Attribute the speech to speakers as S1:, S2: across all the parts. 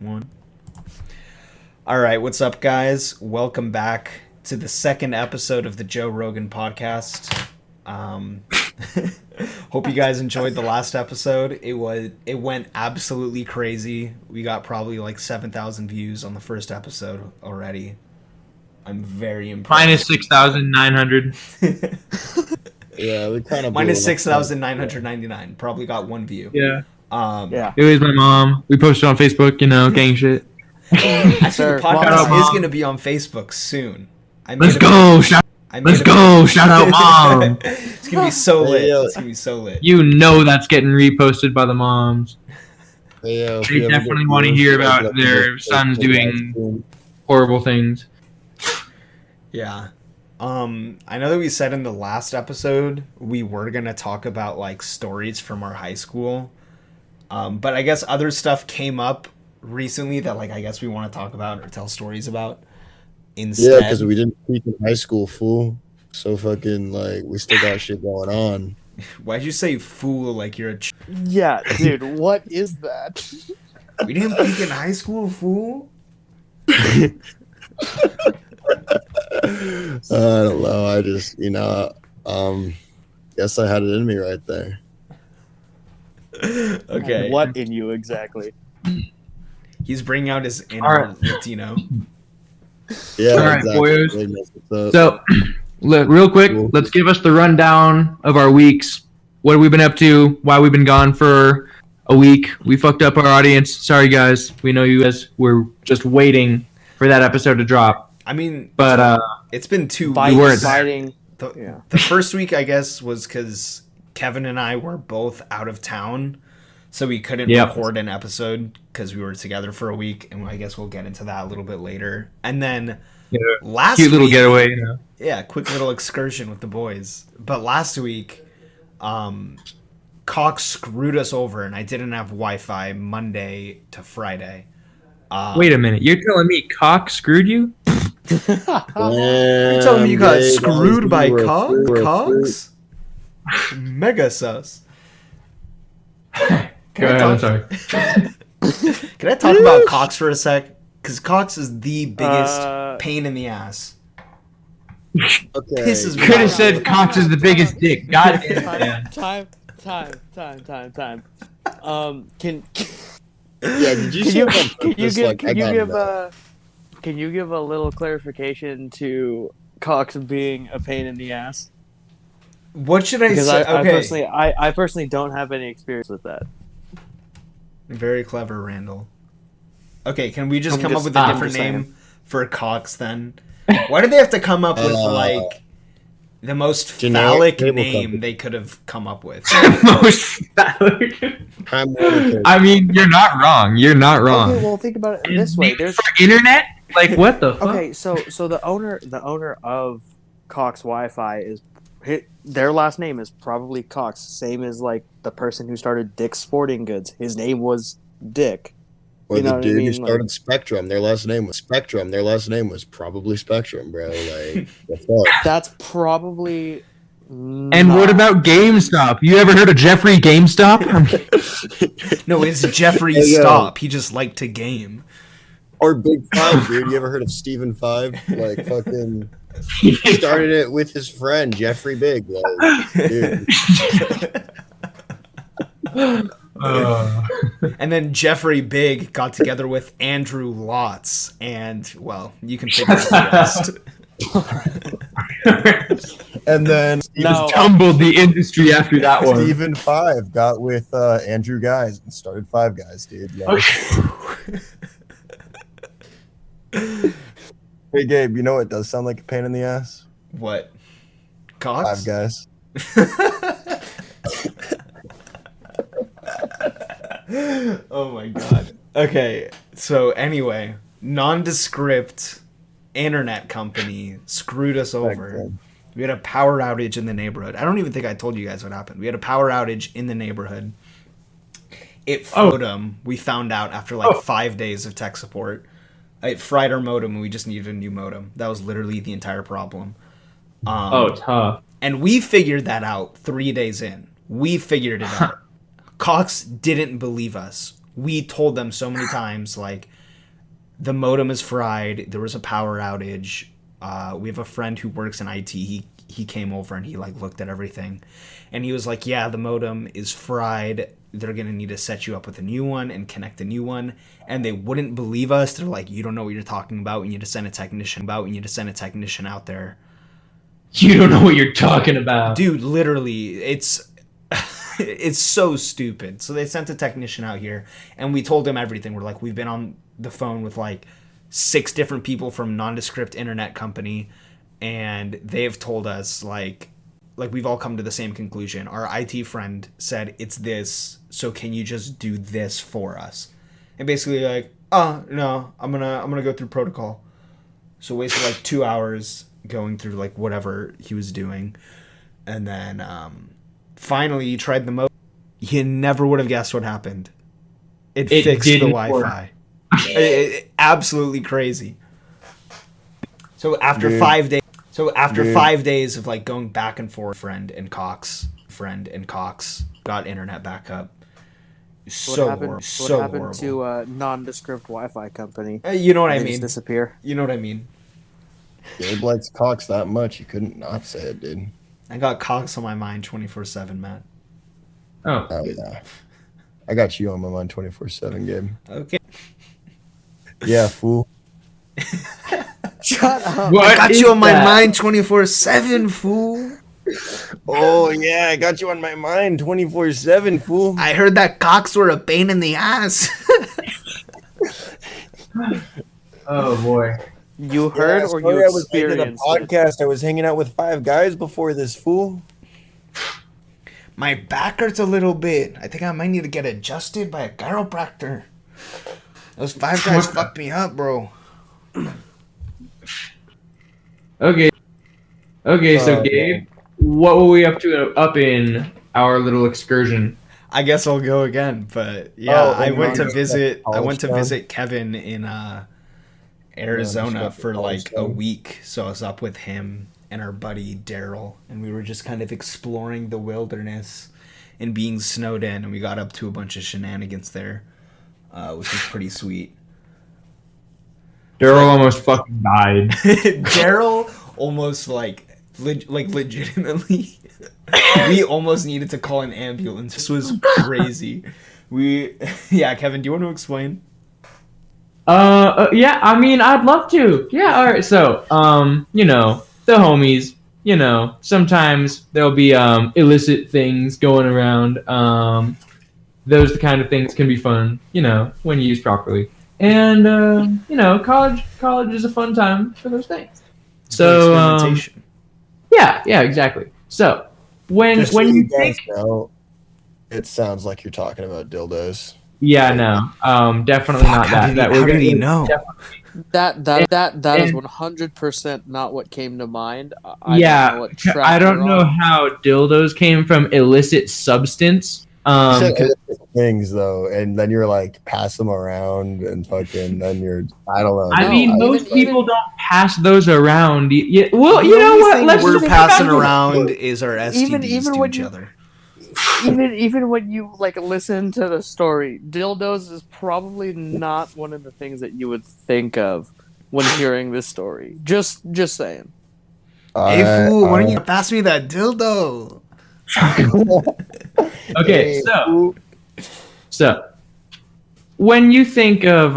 S1: One. All right, what's up, guys? Welcome back to the second episode of the Joe Rogan podcast. Hope you guys enjoyed the last episode. It went absolutely crazy. We got probably like 7,000 views on the first episode already. I'm very impressed.
S2: Minus 6,900.
S3: Yeah, we kind of
S1: minus 6,999. Probably got one view.
S2: Yeah.
S1: Yeah.
S2: It was my mom. We posted on Facebook, gang shit.
S1: Actually, the podcast is going to be on Facebook soon.
S2: Let's go! Shout out, mom!
S1: It's going to be so lit. It's going to be so lit.
S2: You know that's getting reposted by the moms.
S3: They
S2: definitely want to hear about their sons doing horrible things.
S1: Yeah. I know that we said in the last episode we were going to talk about like stories from our high school. But I guess other stuff came up recently that like I guess we want to talk about or tell stories about instead.
S3: Yeah, because we didn't peak in high school, fool. So fucking like we still got shit going on.
S1: Why'd you say fool like you're a
S4: Yeah, dude, what is that?
S1: We didn't peak in high school, fool?
S3: I don't know. I just, guess I had it in me right there.
S1: Okay.
S4: What in you exactly?
S1: He's bringing out his inner Latino.
S3: Yeah,
S2: All right,
S3: exactly.
S2: boys. So, real quick, let's give us the rundown of our weeks. What have we been up to? Why we've been gone for a week? We fucked up our audience. Sorry, guys. We know you guys were just waiting for that episode to drop.
S1: I mean,
S2: but
S1: it's been 2
S2: We weren't
S1: weeks. The first week, I guess, was because Kevin and I were both out of town, so we couldn't record an episode because we were together for a week, and I guess we'll get into that a little bit later. And then last
S2: cute little
S1: week,
S2: getaway.
S1: Yeah, quick little excursion with the boys. But last week, Cox screwed us over, and I didn't have Wi-Fi Monday to Friday.
S2: Wait a minute, you're telling me Cox screwed you?
S1: You're telling me you got screwed by Cox? Mega sus.
S2: Go ahead, I'm sorry.
S1: Can I talk about Cox for a sec? Because Cox is the biggest pain in the ass.
S3: Okay.
S1: Pisses me
S2: Could have
S1: off.
S2: said Cox is the biggest dick. God damn it.
S4: Time.
S3: Yeah, did you say that?
S4: Can you give a little clarification to Cox being a pain in the ass?
S1: What should I
S4: Because
S1: say?
S4: I personally don't have any experience with that.
S1: Very clever, Randall. Okay, can we just come up with a different name for Cox then? Why did they have to come up with like the most phallic name they could have come up with?
S2: Most phallic. I mean, you're not wrong.
S4: Okay, well, think about it this way. There's
S2: for internet. Like what the fuck?
S4: Okay, so the owner of Cox Wi-Fi is their last name is probably Cox, same as like the person who started Dick's Sporting Goods. His name was Dick.
S3: Or the dude who started Spectrum, their last name was Spectrum. Their last name was probably Spectrum, bro. Like, the fuck?
S4: That's probably.
S2: And what about GameStop? You ever heard of Jeffrey GameStop?
S1: No, it's Jeffrey Stop. He just liked to game.
S3: Or Big Five, dude. You ever heard of Steven Five? Like, fucking. He started it with his friend, Jeffrey Big. Like, dude.
S1: And then Jeffrey Big got together with Andrew Lotz, and well, you can figure out the rest.
S3: And then
S2: tumbled the industry after that one.
S3: Steven Five got with Andrew Guys and started Five Guys, dude. Like, hey Gabe, you know what does sound like a pain in the ass?
S1: What? Cox?
S3: Five Guys.
S1: Oh my god. Okay, so anyway, nondescript internet company screwed us over. We had a power outage in the neighborhood. I don't even think I told you guys what happened. We had a power outage in the neighborhood. It modem, we found out after like 5 days of tech support. It fried our modem and we just needed a new modem. That was literally the entire problem.
S2: Tough.
S1: And we figured that out 3 days in. We figured it out. Cox didn't believe us. we told them so many times, like, the modem is fried. There was a power outage. We have a friend who works in IT. He came over and he like looked at everything, and he was like, "Yeah, the modem is fried. They're gonna need to set you up with a new one and connect a new one." And they wouldn't believe us. They're like, "You don't know what you're talking about. We need to send a technician out there."
S2: You don't know what you're talking about,
S1: Dude. Literally, it's it's so stupid. So they sent a technician out here, and we told him everything. We're like, we've been on the phone with like 6 different people from nondescript internet company, and they've told us like we've all come to the same conclusion. Our IT friend said it's this, so can you just do this for us? And basically like, oh no, I'm gonna go through protocol. So wasted like 2 hours going through like whatever he was doing, and then finally he tried the mode. You never would have guessed what happened. It fixed the Wi-Fi. Absolutely crazy. So after 5 days. So after 5 days of like going back and forth, friend and Cox got internet back up. So horrible.
S4: What happened to a nondescript Wi-Fi company?
S1: You know what I mean?
S4: Disappear.
S1: You know what I mean?
S3: Gabe likes Cox that much, you couldn't not say it, dude.
S1: I got Cox on my mind 24/7, Matt.
S2: Oh,
S3: yeah. I got you on my mind 24/7, Gabe.
S1: Okay.
S3: Yeah, fool.
S4: Shut up.
S1: I got you on my mind 24/7, fool.
S3: Oh yeah, I got you on my mind 24/7, fool.
S1: I heard that Cox were a pain in the ass.
S2: oh boy.
S4: You heard or you experienced?
S3: I was making a podcast. I was hanging out with 5 guys before this, fool.
S1: My back hurts a little bit. I think I might need to get adjusted by a chiropractor. Those 5 guys fucked me up, bro.
S2: Okay, so Gabe, what were we up to up in our little excursion?
S1: I guess I'll go again, but yeah, I went to visit Kevin in Arizona for like a week. So I was up with him and our buddy Daryl, and we were just kind of exploring the wilderness and being snowed in, and we got up to a bunch of shenanigans there, which was pretty sweet.
S2: Daryl almost fucking died.
S1: Daryl almost legitimately, we almost needed to call an ambulance. This was crazy. Yeah, Kevin, do you want to explain?
S2: Yeah, I mean, I'd love to. Yeah, all right. So, you know, the homies, you know, sometimes there'll be illicit things going around. Those kind of things can be fun, you know, when used properly. And you know, college is a fun time for those things. So, yeah, exactly. So, when you think,
S3: it sounds like you're talking about dildos.
S2: Yeah, no, definitely not that.
S1: How did he know?
S4: That is 100% not what came to mind.
S2: I don't know how dildos came from illicit substance.
S3: You said illicit things though, and then you're like pass them around and fucking then you're I don't know.
S2: I mean, most people don't pass those around. Well, you know what?
S1: Let's we're passing around is our STDs to each other.
S4: Even when you like listen to the story, dildos is probably not one of the things that you would think of when hearing this story. Just saying.
S1: Hey fool, why don't you pass me that dildo?
S2: Okay, so when you think of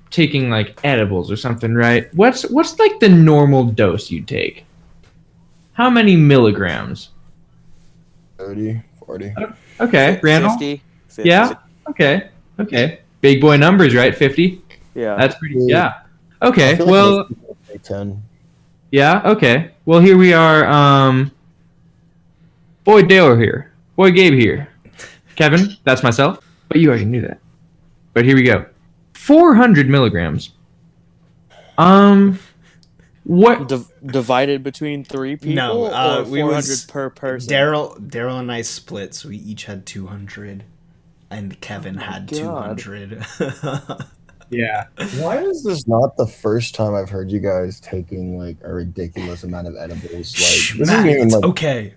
S2: taking like edibles or something, right? What's like the normal dose you take? How many milligrams?
S3: 30, 40.
S2: Okay, Randall.
S4: 50.
S2: Yeah. Okay. Big boy numbers, right? 50.
S4: Yeah.
S2: That's pretty. Yeah. Okay.
S3: Like
S2: well.
S3: 10.
S2: Yeah. Okay. Well, here we are. Boy Dale here. Boy Gabe here. Kevin, that's myself. But you already knew that. But here we go. 400 milligrams. What?
S4: Divided between 3 people?
S1: No,
S4: or 400 per person?
S1: Daryl and I split, so we each had 200, and Kevin had 200.
S2: Yeah.
S3: Why is this not the first time I've heard you guys taking like a ridiculous amount of edibles? Like, this
S1: Matt,
S3: isn't even
S1: it's
S3: like
S1: okay.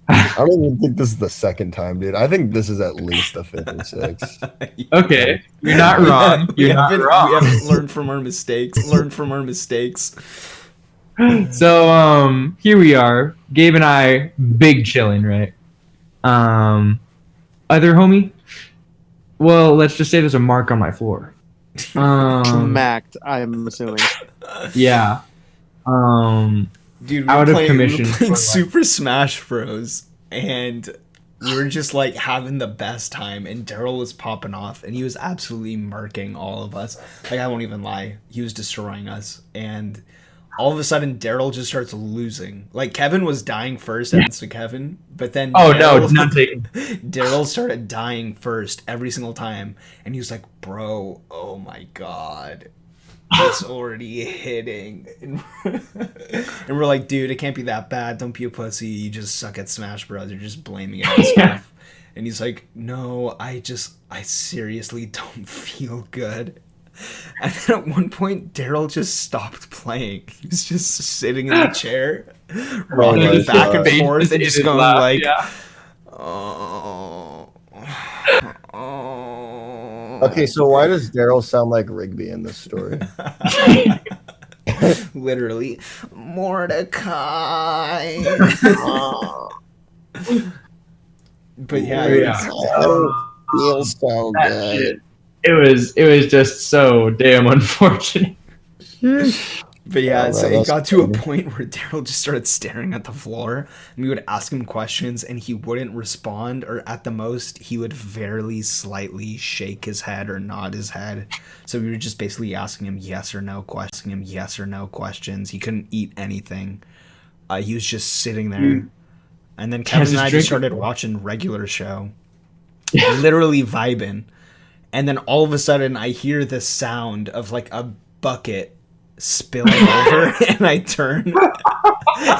S3: I don't even think this is the second time, dude. I think this is at least the fifth or sixth.
S2: Okay, you're not wrong. You're not
S1: We
S2: wrong.
S1: haven't learned from our mistakes.
S2: So here we are, Gabe and I, big chilling, right? Other homie. Well, let's just say there's a mark on my floor.
S4: Smacked, I'm assuming.
S2: Yeah.
S1: Dude,
S2: Out of
S1: we
S2: commission
S1: were playing
S2: for
S1: Super Smash Bros. And we were just like having the best time. And Daryl was popping off, and he was absolutely murking all of us. Like, I won't even lie, he was destroying us. And all of a sudden, Daryl just starts losing. Like, Kevin was dying first against Kevin, but then Daryl started dying first every single time, and he was like, "Bro, oh my god, it's already hitting." And we're like, "Dude, it can't be that bad. Don't be a pussy. You just suck at Smash Bros. You're just blaming it on stuff." And he's like, "No, I seriously don't feel good." And then at one point, Daryl just stopped playing. He was just sitting in the chair, rocking back and forth, and just going like, "Oh, oh."
S3: Okay, so why does Daryl sound like Rigby in this story?
S1: Literally, Mordecai. But yeah,
S3: Feels so good.
S2: Shit. It was just so damn unfortunate.
S1: But yeah, so
S3: man,
S1: it got to
S3: funny.
S1: a point where Daryl just started staring at the floor, and we would ask him questions, and he wouldn't respond, or at the most, he would very slightly shake his head or nod his head. So we were just basically asking him yes or no questions. He couldn't eat anything. He was just sitting there. And then Kevin and I just started watching regular show, literally vibing. And then all of a sudden, I hear the sound of like a bucket spilling over, and I turn,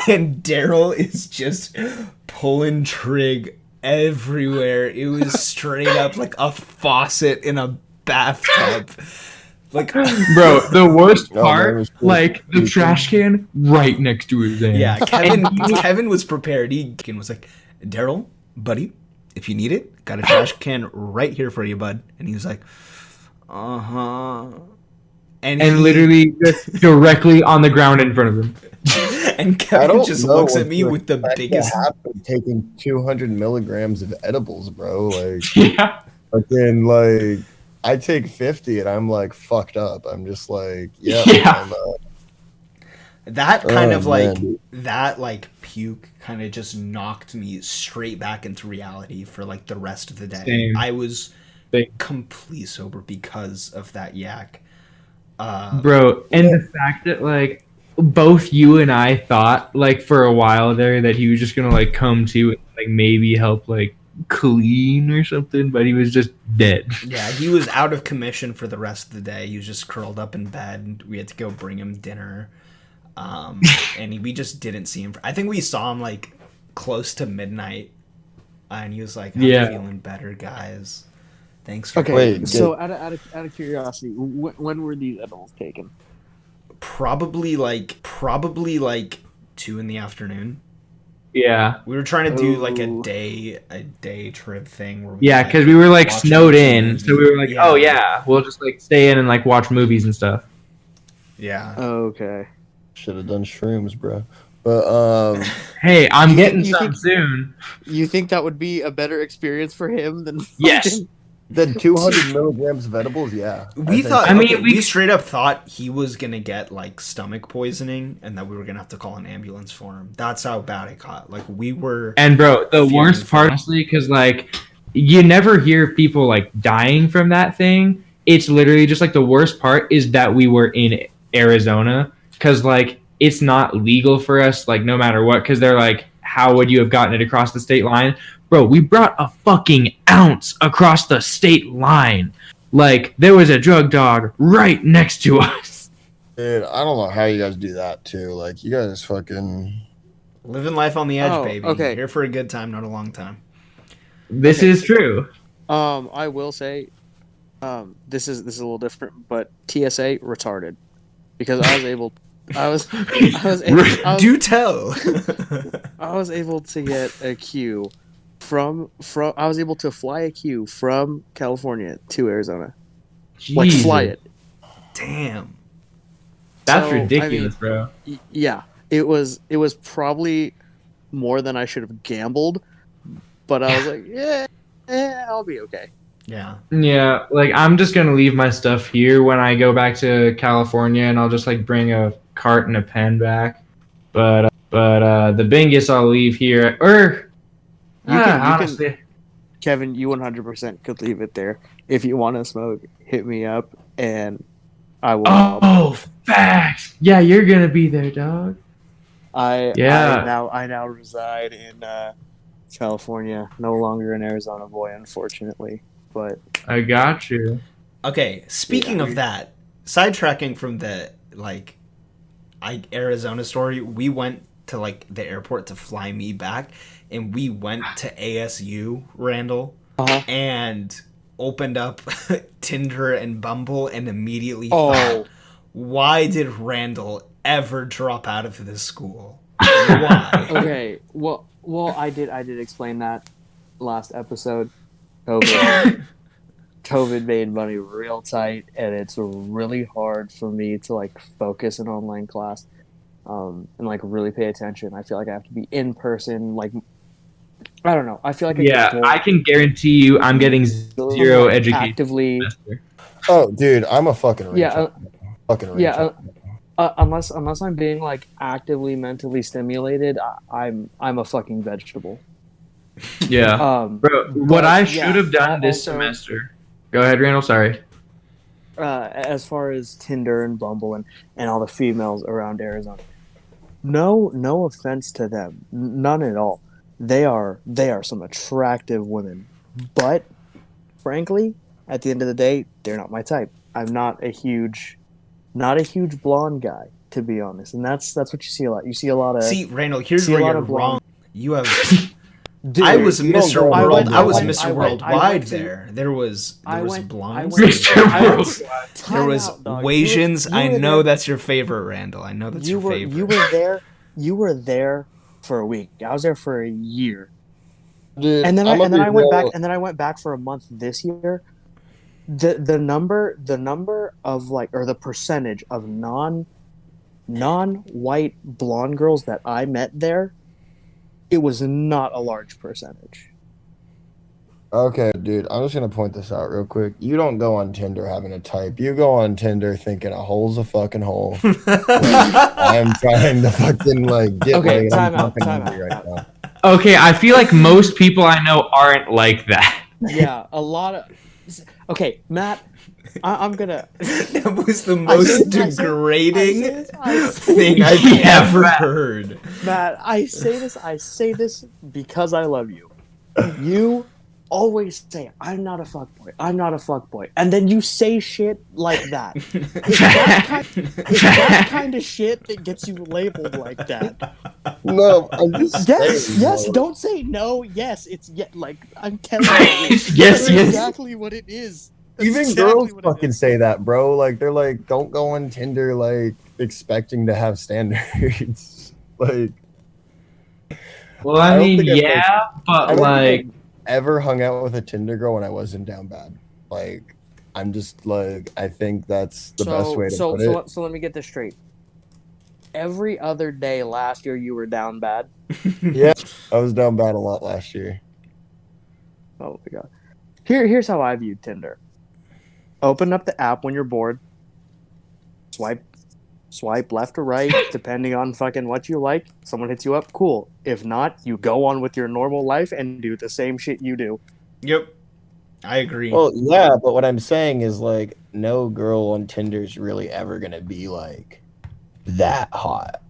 S1: and Daryl is just pulling trig everywhere. It was straight up like a faucet in a bathtub. Like,
S2: bro, the worst
S3: Oh, man,
S2: part,
S3: it was cool.
S2: like the trash can right next to his hand.
S1: yeah, Kevin was prepared. He was like, "Daryl, buddy, if you need it, got a trash can right here for you, bud." And he was like, "Uh-huh." And
S2: literally just directly on the ground in front of him.
S1: And
S3: I
S1: Kevin
S3: don't
S1: just
S3: know
S1: looks
S3: what
S1: at me
S3: to
S1: with the
S3: expect to
S1: biggest.
S3: happen taking 200 milligrams of edibles, bro. Like,
S2: Yeah.
S3: fucking, like, I take 50 and I'm like fucked up. I'm just like, yeah.
S2: Yeah.
S1: That kind
S3: Oh,
S1: of like
S3: man.
S1: that like puke kind of just knocked me straight back into reality for like the rest of the day.
S2: Same.
S1: I was
S2: Same.
S1: completely sober because of that yak.
S2: Bro, and the fact that like both you and I thought like for a while there that he was just gonna like come to and like maybe help like clean or something, but he was just dead.
S1: Yeah, he was out of commission for the rest of the day. He was just curled up in bed. We had to go bring him dinner. And we just didn't see him. I think we saw him like close to midnight, and he was like, "I'm feeling better, guys. Thanks for
S3: Wait,
S4: So out of curiosity, when were these edibles taken?
S1: probably like 2 in the afternoon."
S2: Yeah.
S1: We were trying to do like a
S4: Oh.
S1: day trip thing where we
S2: Yeah,
S1: like,
S2: because we were like
S1: watch
S2: snowed
S1: a
S2: in,
S1: movie.
S2: so we were like,
S1: Yeah.
S2: oh yeah, we'll just like stay in and like watch movies and stuff.
S1: Yeah.
S4: Okay.
S3: Should have done shrooms, bro. But
S2: Hey, I'm
S4: You
S2: getting
S4: think- you
S2: some
S4: think-
S2: soon.
S4: You think that would be a better experience for him than
S2: Yes.
S4: fucking-
S3: then 200 milligrams of edibles, yeah.
S1: We
S3: think
S1: thought.
S3: so.
S2: I mean,
S1: we
S2: we-
S1: straight up thought he was gonna get like stomach poisoning, and that we were gonna have to call an ambulance for him. That's how bad it got. Like we were.
S2: And bro, the
S1: Feeling
S2: worst part,
S1: fine.
S2: honestly, because like you never hear people like dying from that thing. It's literally just like the worst part is that we were in Arizona, because like it's not legal for us, like no matter what, because they're like, how would you have gotten it across the state line? Bro, we brought a fucking ounce across the state line. Like there was a drug dog right next to us.
S3: Dude, I don't know how you guys do that too. Like, you guys fucking.
S1: Living life on the edge,
S4: Oh,
S1: baby.
S4: okay.
S1: Here for a good time, not a long time.
S2: This is true.
S4: I will say, this is a little different, but TSA retarded, because I was able I was
S1: Do tell.
S4: I was able to get a queue from I was able to fly a queue from California to Arizona. Like fly
S2: Jesus.
S4: it.
S1: Damn.
S2: That's
S4: So,
S2: ridiculous, bro.
S4: Yeah, it was probably more than I should have gambled, but I was like, yeah, I'll be okay.
S1: Yeah.
S2: Yeah, like I'm just gonna leave my stuff here when I go back to California, and I'll just like bring a cart and a pen back. But the bingus I'll leave here. Or
S4: You can
S2: honestly,
S4: Kevin, you 100% could leave it there. If you want to smoke, hit me up and I will.
S2: oh, facts. Yeah, you're gonna be there, dog. Yeah.
S4: I now reside in California, no longer an Arizona boy, unfortunately. But
S2: I got you.
S1: Okay, speaking of that, sidetracking from the Arizona story, we went to like the airport to fly me back, and we went to ASU, Randall, and opened up Tinder and Bumble, and immediately thought, why did Randall ever drop out of this school? Why?
S4: Okay, well, I did explain that last episode. COVID made money real tight, and it's really hard for me to like focus an online class, and like really pay attention. I feel like I have to be in person. Like, I don't know. I feel like
S2: I can guarantee you, I'm getting zero education.
S4: Actively.
S3: Oh, dude, I'm a fucking retard.
S4: Yeah,
S3: fucking retard.
S4: Unless I'm being like actively mentally stimulated, I'm a fucking vegetable.
S2: Yeah, bro. What I should have done this semester. Go ahead, Randall. Sorry.
S4: As far as Tinder and Bumble and all the females around Arizona, no offense to them, none at all. They are some attractive women, but frankly, at the end of the day, they're not my type. I'm not a huge blonde guy, to be honest, and that's what you see a lot. You see a lot of
S1: Randall. Here's where you're wrong. You have.
S4: Dude,
S1: I was Mr. World. I was Mr. Worldwide
S4: there.
S1: There was blondes.
S2: Mr.
S1: There was Wasians. I know that's your favorite, Randall. I know that's your favorite.
S4: You were there for a week. I was there for a year.
S3: Dude,
S4: and then I went back. And then I went back for a month this year. The number of like, or the percentage of non-white blonde girls that I met there, it was not a large percentage.
S3: Okay, dude, I'm just gonna point this out real quick. You don't go on Tinder having a type. You go on Tinder thinking a hole's a fucking hole. I'm trying to fucking like get laid.
S4: Time
S3: I'm
S4: out.
S3: right now.
S2: Okay, I feel like most people I know aren't like that.
S4: Yeah, a lot of. Okay, Matt, I'm gonna.
S1: That was the most degrading thing I've ever heard.
S4: Matt, I say this because I love you. You always say, I'm not a fuckboy. And then you say shit like that. It's that kind of shit that gets you labeled like that.
S3: No, I'm just
S4: yes, don't say no. Yes, it's like I'm telling you.
S2: Yes.
S4: Exactly what it is. That's
S3: even
S4: exactly
S3: girls fucking say that, bro. Like they're like, don't go on Tinder like expecting to have standards. Like,
S2: well, I mean, yeah, but like,
S3: ever hung out with a Tinder girl when I wasn't down bad. Like, I'm just like, I think that's the best way to put it.
S4: So let me get this straight. Every other day last year, you were down bad.
S3: Yeah, I was down bad a lot last year.
S4: Oh my god. Here's how I viewed Tinder. Open up the app when you're bored. Swipe left or right, depending on fucking what you like. Someone hits you up, cool. If not, you go on with your normal life and do the same shit you do.
S1: Yep. I agree.
S3: Well, yeah, but what I'm saying is like, no girl on Tinder is really ever gonna be like that hot.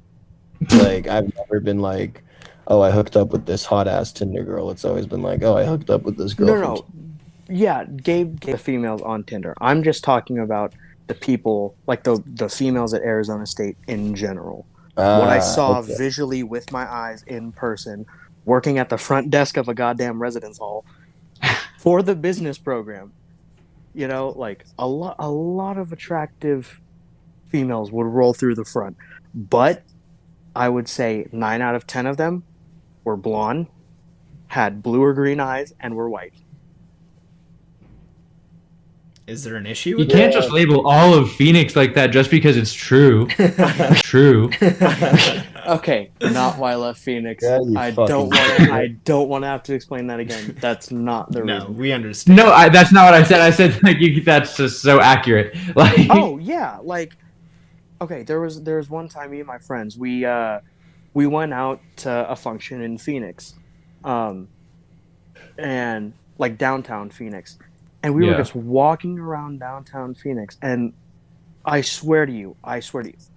S3: Like, I've never been like, oh, I hooked up with this hot ass Tinder girl. It's always been like, oh, I hooked up with this girl.
S4: No. Yeah, Gabe the females on Tinder. I'm just talking about the people, like the females at Arizona State in general. What I saw visually with my eyes in person, working at the front desk of a goddamn residence hall for the business program. You know, like a lot of attractive females would roll through the front. But I would say 9 out of 10 of them were blonde, had blue or green eyes, and were white.
S1: Is there an issue
S2: You
S1: with
S2: can't just label all of Phoenix like that just because it's true. True.
S4: Okay, not why I left Phoenix.
S3: Yeah, you
S4: I
S3: fucking
S4: don't want to have to explain that again. That's not the
S1: No,
S4: reason.
S1: we understand.
S2: No, that's not what I said. I said like that's just so accurate. Like,
S4: Oh yeah, like okay, there was one time me and my friends we went out to a function in Phoenix, and like downtown Phoenix, and we were
S2: Yeah.
S4: just walking around downtown Phoenix, and I swear to you,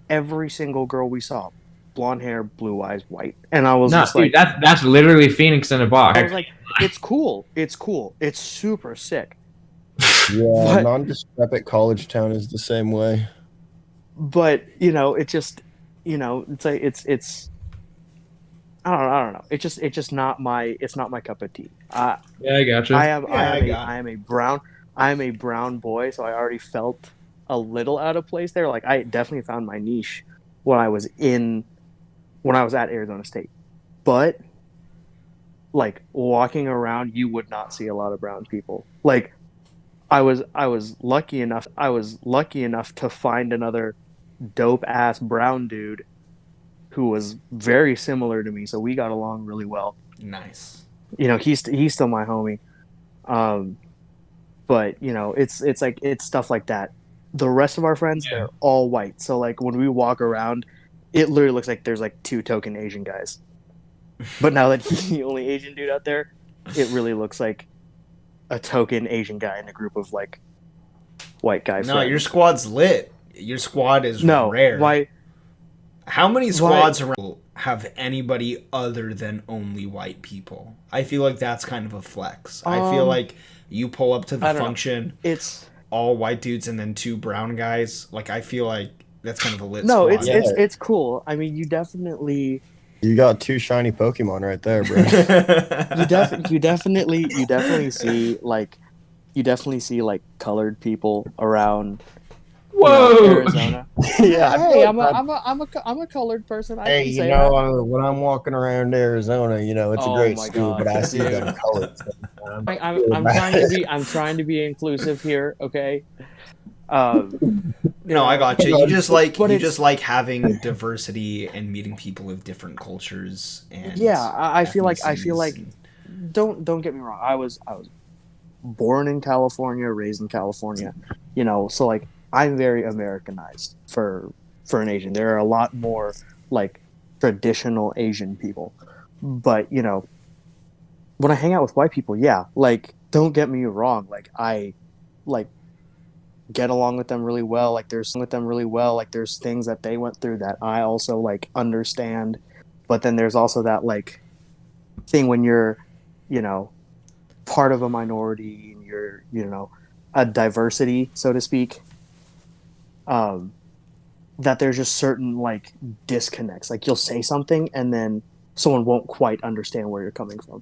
S4: every single girl we saw, blonde hair, blue eyes, white, and I was
S2: no,
S4: just
S2: dude,
S4: like,
S2: that's literally Phoenix in a box.
S4: I was like, it's cool, it's super sick,
S3: Yeah,
S4: But-
S3: nondescript college town is the same way.
S4: but you know, it just, you know, it's like it's. I don't know. It's just not my cup of tea.
S2: Yeah, I gotcha.
S4: I am a brown boy, so I already felt a little out of place there. Like I definitely found my niche when I was at Arizona State. But like walking around, you would not see a lot of brown people. Like I was lucky enough to find another dope ass brown dude who was very similar to me, so we got along really well.
S1: Nice.
S4: You know, he's still my homie. But you know, it's like it's stuff like that. The rest of our friends, they're all white. So like when we walk around, it literally looks like there's like 2 token Asian guys. But now that he's the only Asian dude out there, it really looks like a token Asian guy in a group of like white guys.
S1: No, your squad's lit. Your squad is rare.
S4: Why?
S1: How many squads around have anybody other than only white people? I feel like that's kind of a flex. I feel like you pull up to the function,
S4: it's
S1: all white dudes and then 2 brown guys. Like I feel like that's kind of a lit
S4: no,
S1: squad.
S4: it's cool. I mean, you definitely
S3: got 2 shiny Pokemon right there, bro.
S4: you definitely see like colored people around.
S2: Whoa.
S4: Arizona.
S3: Yeah.
S4: Hey, I'm a colored person. I
S3: Hey,
S4: can
S3: you
S4: say
S3: know,
S4: that.
S3: when I'm walking around Arizona, you know, it's a
S4: Oh
S3: great
S4: my
S3: school,
S4: God,
S3: but I see
S4: dude.
S3: them colored.
S4: I'm trying to be inclusive here. Okay.
S1: No, I got you. You just like having
S4: but
S1: diversity and meeting people of different cultures and
S4: yeah, I feel like
S1: ethnicities.
S4: don't get me wrong. I was born in California, raised in California. You know, so like I'm very Americanized for an Asian. There are a lot more like traditional Asian people, but you know, when I hang out with white people, yeah, like don't get me wrong, like I like get along with them really well. Like there's things that they went through that I also like understand, but then there's also that like thing when you're, you know, part of a minority and you're, you know, a diversity, so to speak. That there's just certain like disconnects. Like you'll say something and then someone won't quite understand where you're coming from.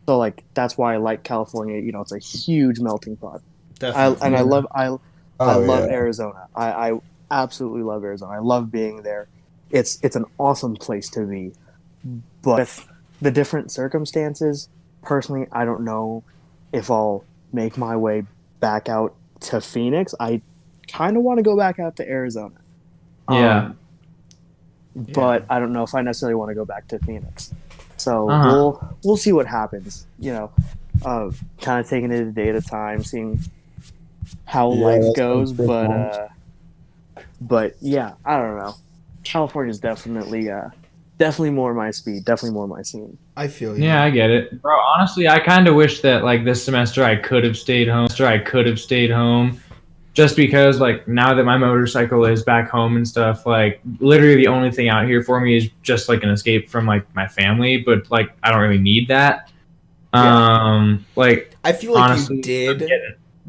S4: So like that's why I like California. You know, it's a huge melting pot.
S1: Definitely.
S4: I love Arizona. I absolutely love Arizona. I love being there. It's an awesome place to be. But with the different circumstances, personally, I don't know if I'll make my way back out to Phoenix. I kind of want to go back out to Arizona.
S2: Yeah.
S4: But I don't know if I necessarily want to go back to Phoenix. So we'll see what happens. You know, kind of taking it a day at a time, seeing how life goes. But yeah, I don't know. California is definitely more my speed, definitely more my scene.
S1: I feel you.
S2: Yeah, I get it, bro. Honestly, I kind of wish that like this semester I could have stayed home. Just because, like, now that my motorcycle is back home and stuff, like, literally the only thing out here for me is just, like, an escape from, like, my family. But, like, I don't really need that. Like,
S1: I feel like
S2: honestly,
S1: you did.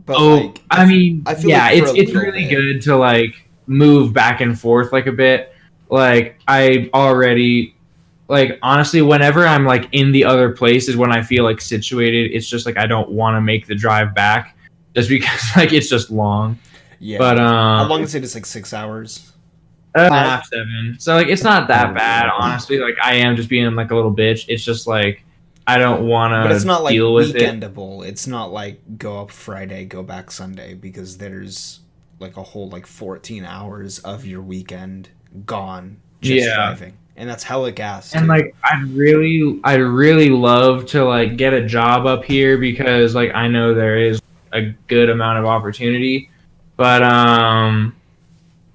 S1: But, like,
S2: I mean,
S1: I feel
S2: yeah,
S1: like for
S2: it's
S1: a
S2: really
S1: little bit.
S2: good to, like, move back and forth, like, a bit. Like, I already, like, honestly, whenever I'm, like, in the other place is when I feel, like, situated. It's just, like, I don't want to make the drive back. Just because, like, it's just long.
S1: Yeah.
S2: But
S1: how long is it? It's like 6 hours.
S2: half 7. So like it's not that bad, honestly. Like I am just being like a little bitch. It's just like I don't want
S1: But it's
S2: to
S1: not like
S2: deal with it.
S1: weekendable. It's not like go up Friday, go back Sunday, because there's like a whole like 14 hours of your weekend gone just driving, and that's hella gas.
S2: And
S1: too.
S2: like I'd really love to like get a job up here because like I know there is a good amount of opportunity, but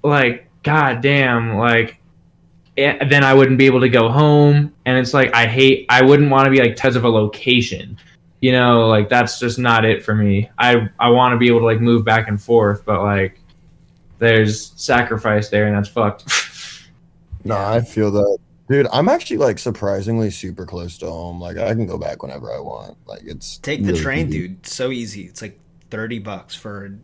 S2: like goddamn, like then I wouldn't be able to go home, and it's like I wouldn't want to be like because of a location, you know, like that's just not it for me. I want to be able to like move back and forth, but like there's sacrifice there, and that's fucked.
S3: No, I feel that. Dude, I'm actually like surprisingly super close to home. Like I can go back whenever I want. Like it's
S1: Take the
S3: really
S1: train,
S3: convenient.
S1: dude. So easy. It's like $30 for an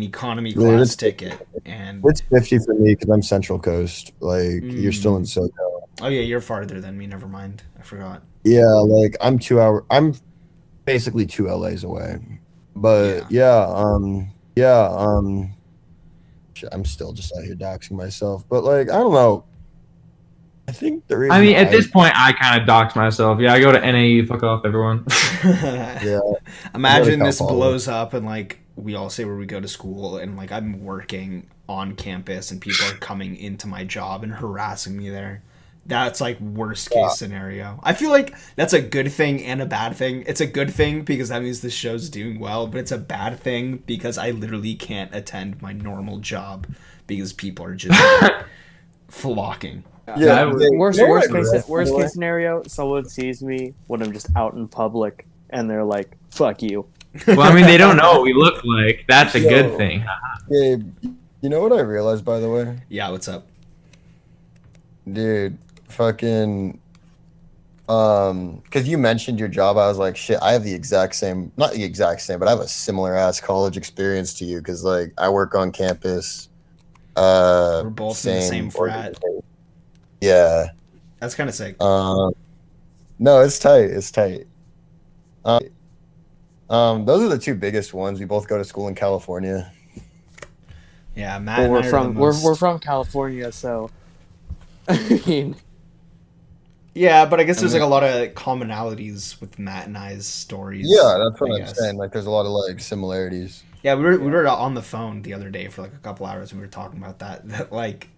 S1: economy class ticket, and
S3: It's 50 for me because I'm Central Coast. Like you're still in SoCal.
S1: oh yeah, you're farther than me. Never mind. I forgot.
S3: Yeah, like I'm 2 hour. I'm basically 2 LAs away. But shit, I'm still just out here doxing myself. But like I don't know. I think the reason
S2: I mean, at this point, I kind of doxed myself. Yeah, I go to NAU. Fuck off, everyone.
S3: Yeah.
S1: Imagine
S3: Cal
S1: this
S3: Poly.
S1: blows up and like we all say where we go to school, and like I'm working on campus and people are coming into my job and harassing me there. That's like worst case scenario. I feel like that's a good thing and a bad thing. It's a good thing because that means the show's doing well, but it's a bad thing because I literally can't attend my normal job because people are just flocking.
S3: Yeah.
S4: Worst case scenario, someone sees me when I'm just out in public and they're like, "Fuck you."
S2: Well, I mean, they don't know what we look like. That's a good thing.
S3: Gabe, you know what I realized, by the way?
S1: Yeah, what's up?
S3: Dude, fucking because you mentioned your job, I was like, shit, I have the exact same, not the exact same, but I have a similar ass college experience to you because like I work on campus.
S1: We're both in the same frat.
S3: Yeah.
S1: That's kind of sick.
S3: No, it's tight. It's tight. Those are the two biggest ones. We both go to school in California.
S1: Yeah, Matt.
S4: Well,
S1: and I are the most...
S4: we're from California, so I mean,
S1: yeah, but I guess there's like a lot of commonalities with Matt and I's stories.
S3: Yeah, that's what
S1: I
S3: I'm
S1: guess.
S3: saying. Like, there's a lot of like similarities.
S1: Yeah, we were on the phone the other day for like a couple hours, and we were talking about that like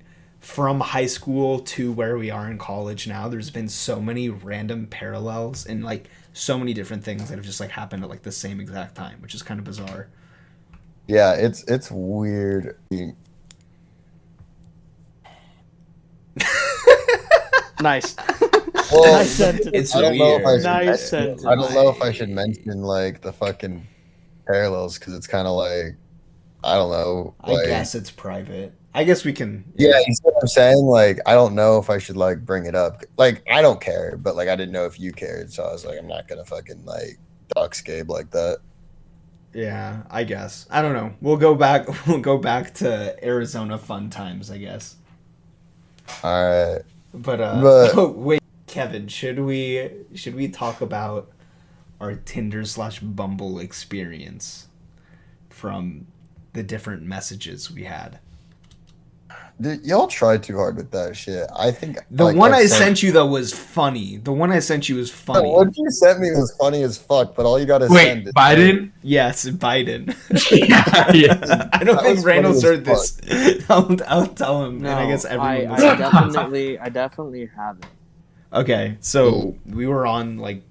S1: from high school to where we are in college now, there's been so many random parallels and like so many different things that have just like happened at like the same exact time, which is kind of bizarre.
S3: Yeah, it's weird.
S4: nice.
S3: Well,
S4: Nice sentence.
S1: It's
S3: I don't know if I
S1: weird.
S3: should,
S4: Nice sentence.
S3: I don't know if I should mention like the fucking parallels because it's kind of like I don't know.
S1: I
S3: Like,
S1: guess it's private. I guess we can.
S3: yeah, you see what I'm saying? Like, I don't know if I should like bring it up. Like, I don't care, but like, I didn't know if you cared, so I was like, I'm not gonna fucking like dox Gabe like that.
S1: Yeah, I guess. I don't know. We'll go back. We'll go back to Arizona fun times, I guess.
S3: All right,
S1: But oh, wait, Kevin, should we talk about our Tinder/Bumble experience from the different messages we had?
S3: dude, y'all tried too hard with that shit. I think
S1: The
S3: like,
S1: one
S3: I've
S1: I sent you though was funny. The one I sent you was
S3: The
S1: funny.
S3: one you sent me was funny as fuck, but all you gotta
S2: Wait,
S3: send is
S2: Biden?
S1: Yes, Biden.
S2: Yeah.
S1: I don't
S3: That
S1: think
S3: was
S1: Randall's
S3: funny
S1: heard
S3: as
S1: this. I'll tell him,
S4: No,
S1: and I guess everyone.
S4: I definitely haven't.
S1: Okay, so we were on like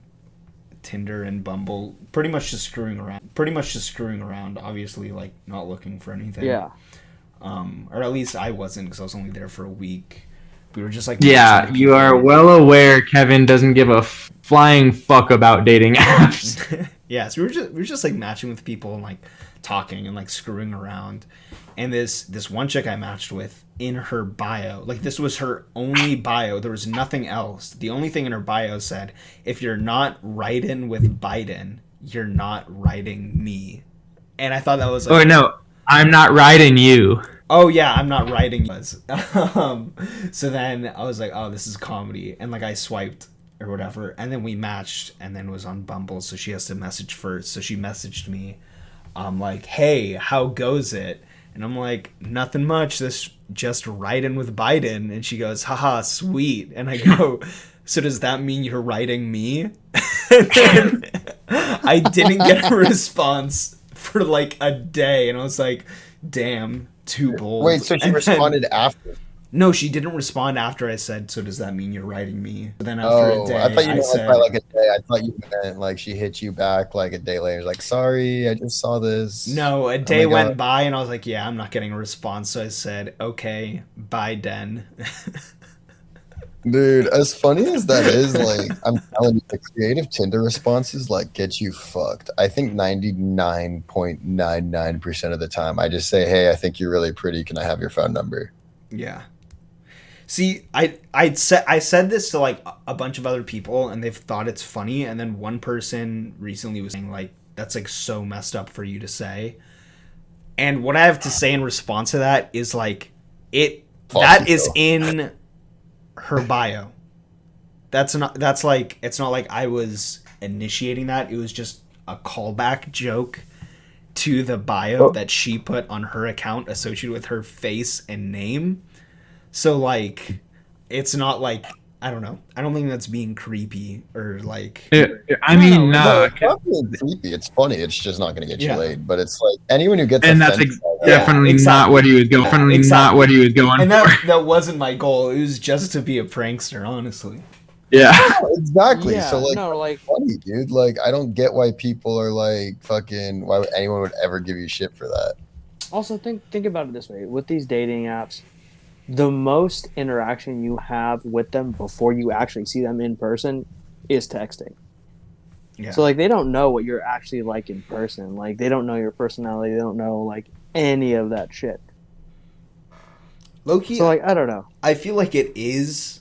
S1: Tinder and Bumble, pretty much just screwing around. Obviously, like not looking for anything.
S4: Yeah.
S1: Or at least I wasn't because I was only there for a week. We were just like
S2: Yeah,
S1: matching
S2: you are
S1: people.
S2: well aware Kevin doesn't give a flying fuck about dating apps.
S1: Yeah, so we were just like matching with people and like talking and like screwing around. And this one chick I matched with, in her bio, like this was her only bio. There was nothing else. The only thing in her bio said, "If you're not riding with Biden, you're not riding me." And I thought that was like,
S2: Oh no, I'm not riding you.
S1: oh yeah, I'm not writing was. So then I was like, oh, this is comedy, and like I swiped or whatever, and then we matched, and then it was on Bumble, so she has to message first. So she messaged me, like, hey, how goes it? And I'm like, nothing much. This just writing with Biden. And she goes, haha, sweet. And I go, so does that mean you're writing me? And then I didn't get a response for like a day. And I was like, damn, too bold.
S3: Wait, so she responded after?
S1: No, she didn't respond after I said, so does that mean you're writing me? But then after a day,
S3: I thought you meant
S1: said,
S3: by like a day. I thought you meant like she hit you back like a day later. Like, sorry, I just saw this.
S1: no, a day went by and I was like, yeah, I'm not getting a response. So I said, okay, bye, Den.
S3: Dude, as funny as that is, like, I'm telling you, the creative Tinder responses like get you fucked. I think 99.99% of the time, I just say, hey, I think you're really pretty. Can I have your phone number?
S1: Yeah. See, I said this to like a bunch of other people and they've thought it's funny, and then one person recently was saying like, that's like so messed up for you to say. And what I have to say in response to that is like, that is in her bio. That's like, it's not like I was initiating that. It was just a callback joke to the bio that she put on her account associated with her face and name. So, like, it's not like, I don't know. I don't think that's being creepy or, like...
S2: I mean, no.
S3: It's not being creepy. It's funny. It's just not going to get you laid. But it's like, anyone who gets
S2: and that's definitely not what he was going. Definitely not what he was going
S1: and
S2: for.
S1: that wasn't my goal. It was just to be a prankster, honestly.
S2: Yeah.
S3: Exactly.
S4: Yeah,
S3: So, like,
S4: no, like,
S3: funny, dude. Like, I don't get why people are, like, fucking... Why anyone would ever give you shit for that.
S4: also think about it this way. With these dating apps, the most interaction you have with them before you actually see them in person is texting.
S1: Yeah.
S4: So, like, they don't know what you're actually like in person. Like, they don't know your personality. They don't know, like, any of that shit.
S1: Low-key,
S4: So, like, I don't know.
S1: I feel like it is...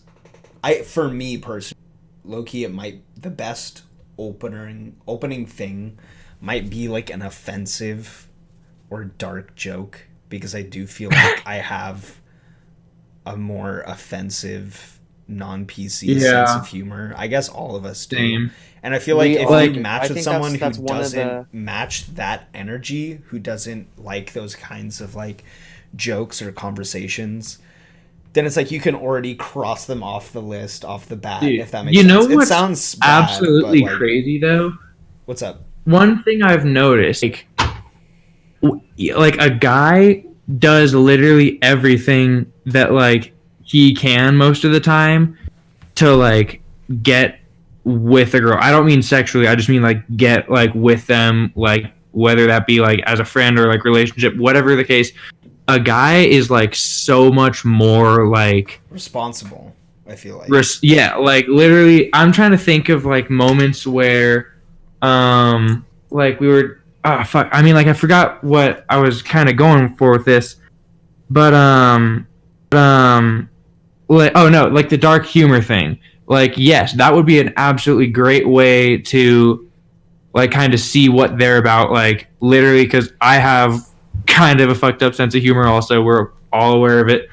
S1: for me, personally, low-key, it might... The best opening thing might be, like, an offensive or dark joke. Because I do feel like I have a more offensive, non-PC sense of humor. I guess all of us do.
S2: Same.
S1: And I feel like if you match with someone
S4: that's
S1: who doesn't match that energy, who doesn't like those kinds of like jokes or conversations, then it's like you can already cross them off the list off the bat.
S2: Dude,
S1: if that makes sense.
S2: You know
S1: it
S2: what's
S1: sounds bad,
S2: absolutely
S1: but, like,
S2: crazy though?
S1: What's up?
S2: One thing I've noticed, like a guy does literally everything that like he can most of the time to like get with a girl. I don't mean sexually, I just mean like get like with them, like whether that be like as a friend or like relationship, whatever the case. A guy is like so much more like
S1: responsible, I feel like.
S2: Yeah, like literally I'm trying to think of like moments where like we were I mean, like, I forgot what I was kind of going for with this, but like, oh no, like the dark humor thing. Like, yes, that would be an absolutely great way to, like, kind of see what they're about. Like, literally, because I have kind of a fucked up sense of humor. Also, we're all aware of it.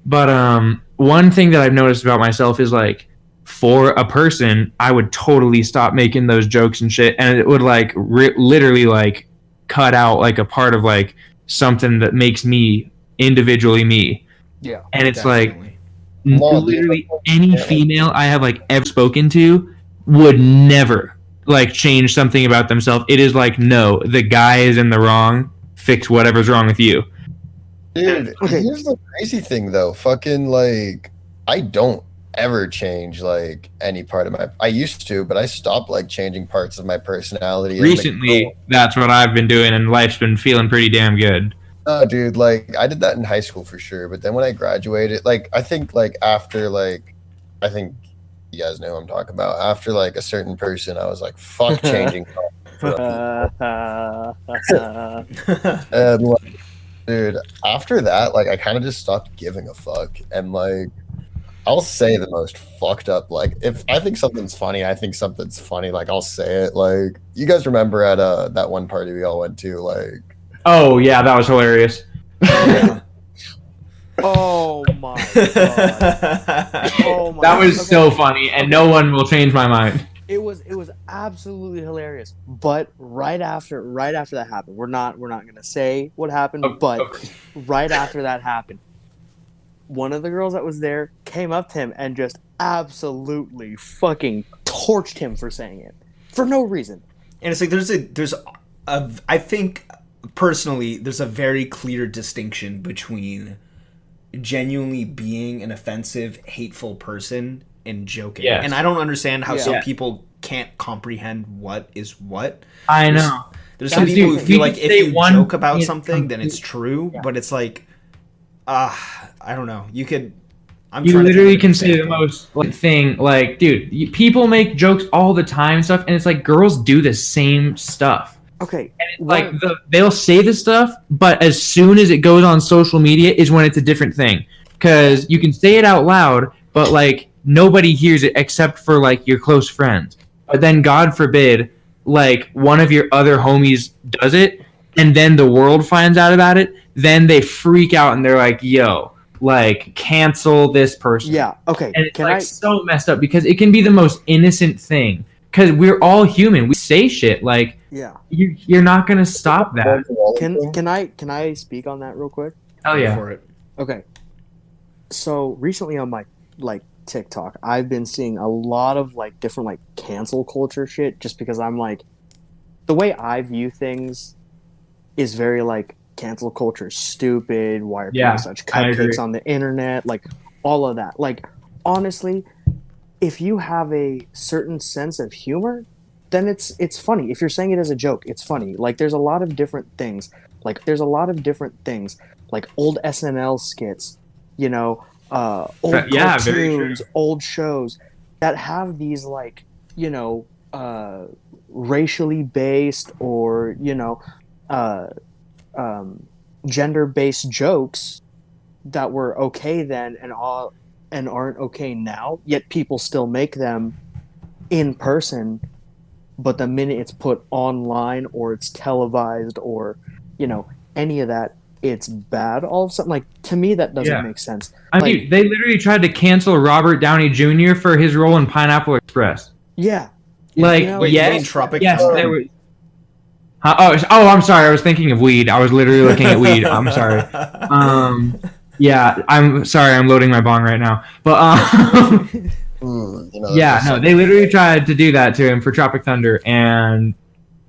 S2: But one thing that I've noticed about myself is like, for a person, I would totally stop making those jokes and shit, and it would like literally like cut out like a part of like something that makes me individually me.
S1: Yeah,
S2: and it's
S1: definitely.
S2: like literally any female I have like ever spoken to would never like change something about themselves. It is like, no, the guy is in the wrong. Fix whatever's wrong with you.
S3: Dude, here's the crazy thing though. Fucking like, I don't ever change like any part of my... I used to, but I stopped like changing parts of my personality.
S2: Recently, that's what I've been doing, and life's been feeling pretty damn good.
S3: No, dude, like I did that in high school for sure, but then when I graduated, like I think like after like, I think you guys know who I'm talking about. After like a certain person, I was like, fuck changing. And like, dude, after that, like I kind of just stopped giving a fuck, and like I'll say the most fucked up, like, if I think something's funny, I think something's funny, like, I'll say it. Like, you guys remember at that one party we all went to, like...
S2: Oh, yeah, that was hilarious.
S1: Yeah.
S4: Oh, my God. Oh, my
S2: That was
S4: God.
S2: so funny, and no one will change my mind.
S4: It was absolutely hilarious. But right after that happened, we're not gonna say what happened,
S2: Oh,
S4: but
S2: okay.
S4: right after that happened, one of the girls that was there came up to him and just absolutely fucking torched him for saying it for no reason.
S1: And it's like I think personally there's a very clear distinction between genuinely being an offensive, hateful person and joking.
S2: Yes.
S1: And I don't understand how some
S2: Yeah.
S1: people can't comprehend what is what.
S2: I know.
S1: There's some
S2: Dude,
S1: people who
S2: you
S1: feel like
S2: can
S1: if
S2: say
S1: you
S2: one
S1: joke about
S2: thing,
S1: something, then it's true.
S2: Yeah.
S1: But it's like, I don't know. You could.
S2: You literally can say the most thing, like, dude, people make jokes all the time and stuff, and it's like girls do the same stuff.
S4: Okay,
S2: And it's like they'll say the stuff, but as soon as it goes on social media is when it's a different thing. Because you can say it out loud, but like nobody hears it except for like your close friends. But then God forbid, like one of your other homies does it, and then the world finds out about it, then they freak out and they're like, yo, like cancel this person.
S4: yeah, okay.
S2: And it's so messed up because it can be the most innocent thing. Because we're all human. We say shit. Like,
S4: yeah.
S2: You're not gonna stop that.
S4: Can I speak on that real quick?
S2: Oh yeah.
S1: For it.
S4: Okay. So recently on my like TikTok, I've been seeing a lot of like different like cancel culture shit just because I'm like the way I view things is very like cancel culture is stupid, why are people such cupcakes on the internet, like all of that. Like honestly, if you have a certain sense of humor, then it's funny. If you're saying it as a joke, it's funny. Like there's a lot of different things. Like old SNL skits, you know, old cartoons, old shows that have these like, you know, racially based or, you know, gender-based jokes that were okay then and aren't okay now, yet people still make them in person, but the minute it's put online or it's televised or, you know, any of that, it's bad all of a sudden. Like, to me, that doesn't make sense.
S2: I mean, they literally tried to cancel Robert Downey Jr. for his role in Pineapple Express.
S4: Yeah.
S2: Like,
S1: you mean Tropic Thunder?
S2: There was. I'm sorry. I was thinking of weed. I was literally looking at weed. I'm sorry. Yeah, I'm sorry. I'm loading my bong right now. But they literally tried to do that to him for Tropic Thunder, and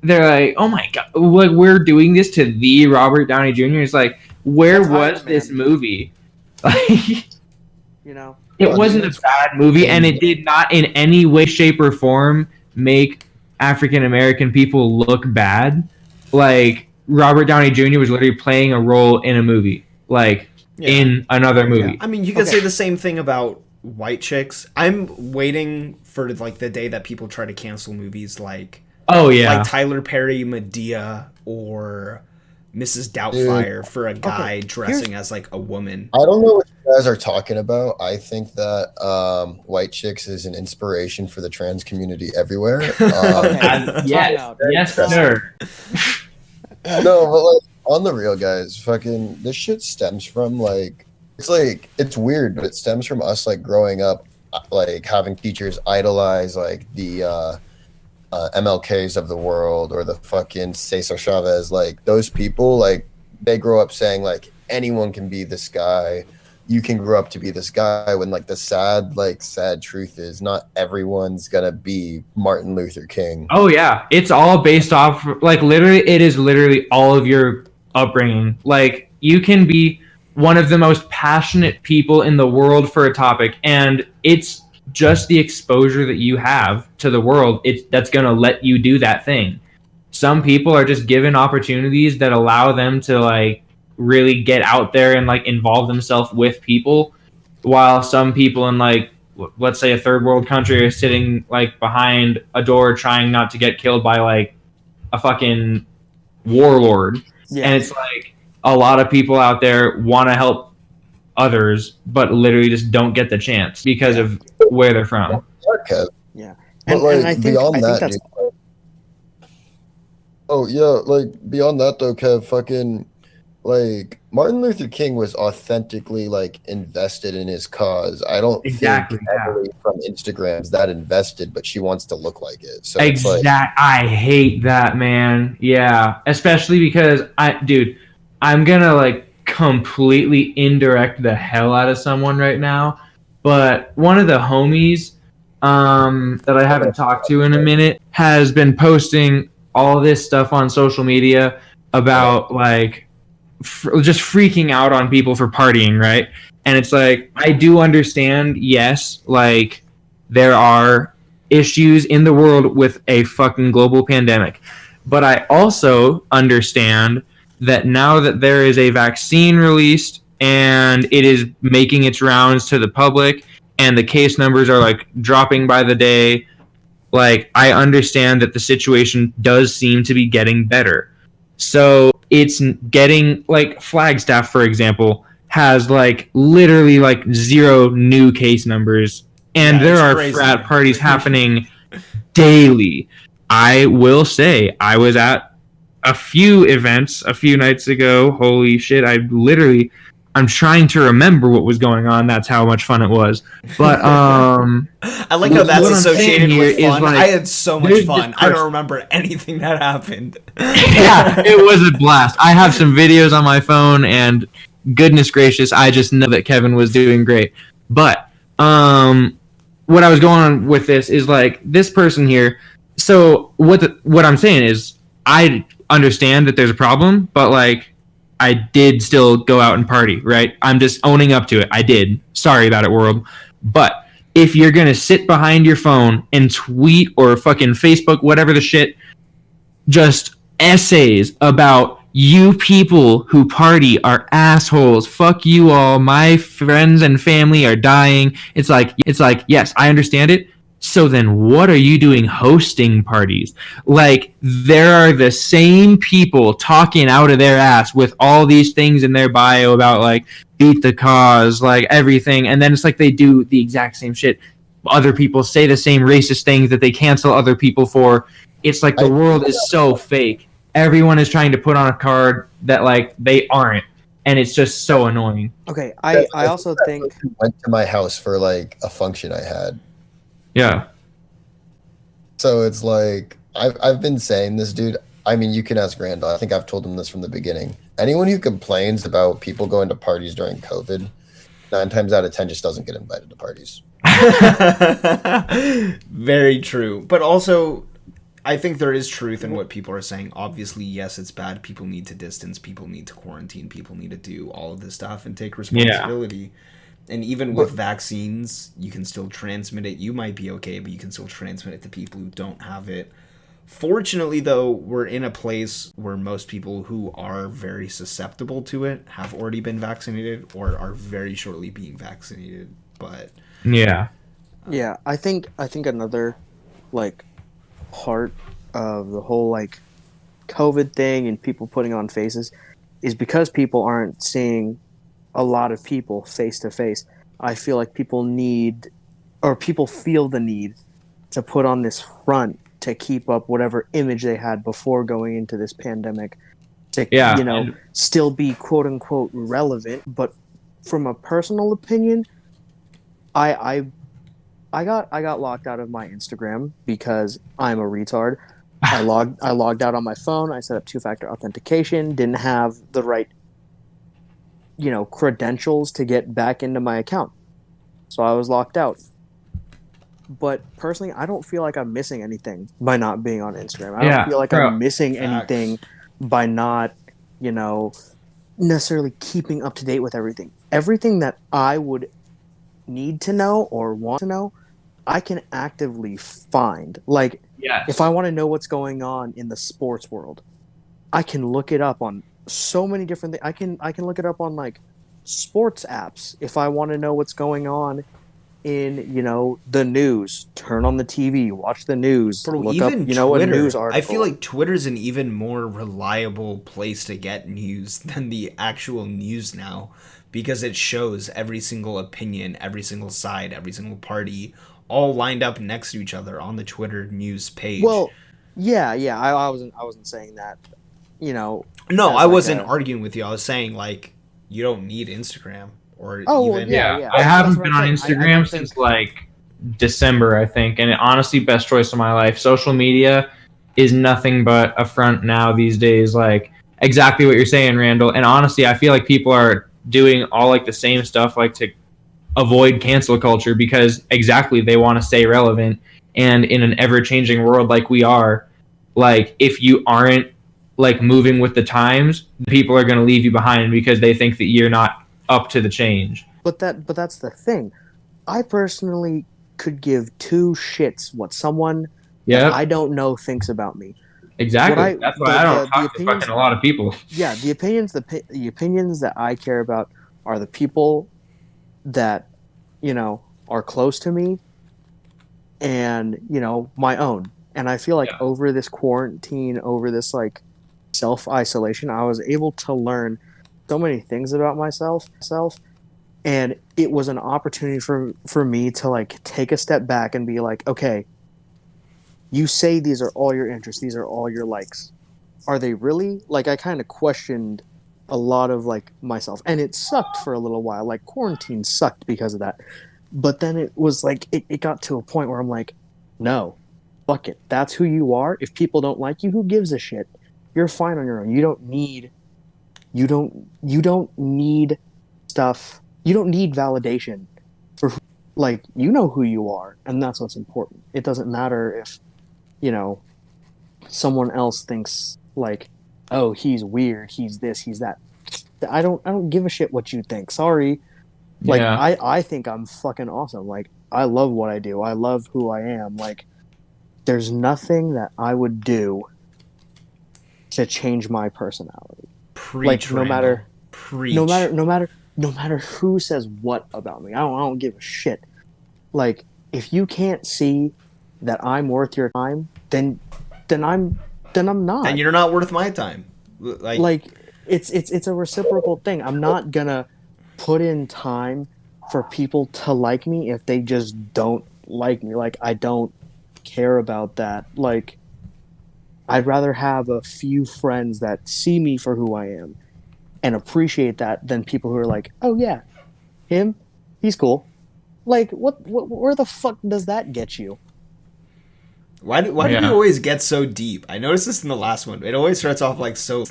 S2: they're like, "Oh my god, like we're doing this to the Robert Downey Jr." It's like, where was this movie? Like,
S4: you know,
S2: it wasn't a bad movie, and it did not in any way, shape, or form make African American people look bad. Like Robert Downey Jr. was literally playing a role in a movie, like in another movie.
S1: Yeah. I mean, you could say the same thing about white chicks. I'm waiting for like the day that people try to cancel movies like like Tyler Perry, Medea, or Mrs. Doubtfire for a guy dressing as like a woman.
S5: I don't know what you guys are talking about. I think that White Chicks is an inspiration for the trans community everywhere.
S2: Yes, sir.
S5: No, but like on the real, guys, fucking this shit stems from like it's weird, but it stems from us like growing up, like having teachers idolize like the MLKs of the world or the fucking Cesar Chavez, like those people, like they grow up saying like anyone can be this guy. You can grow up to be this guy when like the sad truth is not everyone's gonna be Martin Luther King.
S2: Oh yeah, it's all based off like it is literally all of your upbringing. Like you can be one of the most passionate people in the world for a topic, and it's just the exposure that you have to the world, that's going to let you do that thing. Some people are just given opportunities that allow them to like really get out there and like involve themselves with people, while some people in like let's say a third world country are sitting like behind a door trying not to get killed by like a fucking warlord. And it's like a lot of people out there want to help others but literally just don't get the chance because of where they're from.
S4: Yeah.
S5: And like,
S4: I think
S5: beyond that,
S4: that's...
S5: like beyond that though, Kev, fucking like Martin Luther King was authentically like invested in his cause. I don't
S2: Exactly,
S5: think
S2: yeah.
S5: Emily from Instagram's that invested, but she wants to look like it. So it's like
S2: I hate that, man. Yeah, especially because I'm gonna like completely indirect the hell out of someone right now. But one of the homies that I haven't talked to in a minute has been posting all this stuff on social media about like just freaking out on people for partying, right? And it's like I do understand, yes, like there are issues in the world with a fucking global pandemic. But I also understand that now that there is a vaccine released and it is making its rounds to the public and the case numbers are like dropping by the day, like I understand that the situation does seem to be getting better. So it's getting like Flagstaff, for example, has like literally like 0 new case numbers, and
S1: Yeah,
S2: there
S1: it's
S2: are
S1: crazy.
S2: frat parties happening daily. I will say I was at a few events a few nights ago. Holy shit! I'm trying to remember what was going on. That's how much fun it was. But
S1: I like how that's
S2: what I'm saying
S1: associated
S2: here
S1: with
S2: is,
S1: fun.
S2: like,
S1: I had so much
S2: there's
S1: fun.
S2: this
S1: I don't
S2: person-
S1: remember anything that happened.
S2: Yeah, it was a blast. I have some videos on my phone, and goodness gracious, I just know that Kevin was doing great. But what I was going on with this is like this person here. So what I'm saying is, I understand that there's a problem, but like I did still go out and party, right? I'm just owning up to it. I did. Sorry about it, world. But if you're gonna sit behind your phone and tweet or fucking Facebook, whatever the shit, just essays about you people who party are assholes. Fuck you all. My friends and family are dying. It's like yes, I understand it. So then what are you doing hosting parties? Like there are the same people talking out of their ass with all these things in their bio about like beat the cause, like everything, and then it's like they do the exact same shit. Other people say the same racist things that they cancel other people for. It's like the world is so fake. Everyone is trying to put on a card that like they aren't, and it's just so annoying.
S4: Okay, I also think
S5: went to my house for like a function I had.
S2: Yeah.
S5: So it's like I've been saying this, dude. I mean, you can ask Randall. I think I've told him this from the beginning. Anyone who complains about people going to parties during COVID, 9 times out of 10 just doesn't get invited to parties.
S1: Very true. But also, I think there is truth in what people are saying. Obviously, yes, it's bad. People need to distance. People need to quarantine. People need to do all of this stuff and take responsibility. Yeah. And even with vaccines, you can still transmit it. You might be okay, but you can still transmit it to people who don't have it. Fortunately, though, we're in a place where most people who are very susceptible to it have already been vaccinated or are very shortly being vaccinated. But
S2: yeah,
S4: I think another like part of the whole like COVID thing and people putting on faces is because people aren't seeing a lot of people face to face. I feel like people feel the need to put on this front to keep up whatever image they had before going into this pandemic to still be quote unquote relevant. But from a personal opinion, I got locked out of my Instagram because I'm a retard. I logged out on my phone. I set up 2-factor authentication. Didn't have the right, credentials to get back into my account. So I was locked out. But personally, I don't feel like I'm missing anything by not being on Instagram. I don't feel like I'm missing anything by not, necessarily keeping up to date with everything. Everything that I would need to know or want to know, I can actively find. Like, if I want to know what's going on in the sports world, I can look it up on so many different things. I can look it up on like sports apps if I want to know what's going on in the news. Turn on the TV, watch the news.
S1: Bro,
S4: look
S1: even
S4: up
S1: Twitter,
S4: a news article.
S1: I feel like Twitter's an even more reliable place to get news than the actual news now, because it shows every single opinion, every single side, every single party all lined up next to each other on the Twitter news page.
S4: Well, yeah, I wasn't saying that
S1: No,
S4: as
S1: I
S4: like
S1: wasn't
S4: a-
S1: arguing with you. I was saying like you don't need Instagram or
S4: Oh, well,
S1: even.
S4: yeah.
S2: I
S4: That's
S2: haven't
S4: what
S2: been
S4: I'm
S2: on
S4: saying. I
S2: Instagram
S4: don't
S2: since
S4: think.
S2: like December, I think, and honestly, best choice of my life. Social media is nothing but a front now these days. Like exactly what you're saying, Randall. And honestly, I feel like people are doing all like the same stuff, like to avoid cancel culture because exactly they want to stay relevant. And in an ever changing world like we are, like if you aren't like moving with the times, people are going to leave you behind because they think that you're not up to the change.
S4: But that's the thing. I personally could give two shits what someone that
S2: Yep.
S4: I don't know thinks about me.
S2: Exactly. That's why I don't
S4: The
S2: talk to
S4: opinions,
S2: fucking a lot of people.
S4: yeah, the opinions that I care about are the people that are close to me and my own. And I feel like
S2: Yeah.
S4: over this quarantine, over this like self isolation, I was able to learn so many things about myself, and it was an opportunity for me to like take a step back and be like, okay, you say these are all your interests, these are all your likes. Are they really? Like I kind of questioned a lot of like myself, and it sucked for a little while. Like quarantine sucked because of that. But then it was like it got to a point where I'm like, no, fuck it. That's who you are. If people don't like you, who gives a shit? You're fine on your own. You don't need stuff. You don't need validation for like who you are, and that's what's important. It doesn't matter if you know someone else thinks like, oh, he's weird, he's this, he's that. I don't give a shit what you think. Sorry. Like
S2: Yeah.
S4: I think I'm fucking awesome. Like I love what I do. I love who I am. Like there's nothing that I would do to change my personality.
S1: Preach,
S4: Like no
S1: Randall.
S4: matter no
S1: Preach.
S4: matter no matter no matter who says what about me. I don't give a shit. Like if you can't see that I'm worth your time, then I'm not.
S1: Then you're not worth my time.
S4: Like it's a reciprocal thing. I'm not gonna put in time for people to like me if they just don't like me. Like I don't care about that. Like I'd rather have a few friends that see me for who I am and appreciate that than people who are like, "Oh yeah, him, he's cool." Like what where the fuck does that get you?
S1: Why do we
S2: Yeah.
S1: always get so deep? I noticed this in the last one. It always starts off like so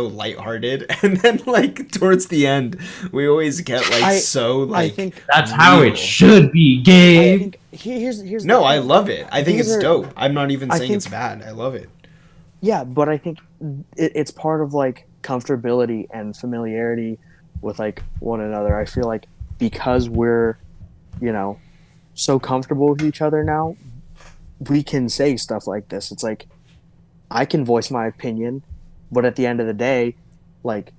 S1: lighthearted, and then like towards the end, we always get like
S4: I think
S2: That's how
S1: real.
S2: it should be,
S4: I
S2: Gabe.
S4: think here's
S1: No,
S4: the
S1: I
S4: thing.
S1: love it. I think
S4: These
S1: it's
S4: are-
S1: dope. I'm not even
S4: I
S1: saying it's
S4: think-
S1: bad. I love it.
S4: Yeah, but I think it's part of like comfortability and familiarity with like one another. I feel like because we're, so comfortable with each other now, we can say stuff like this. It's like I can voice my opinion, but at the end of the day, like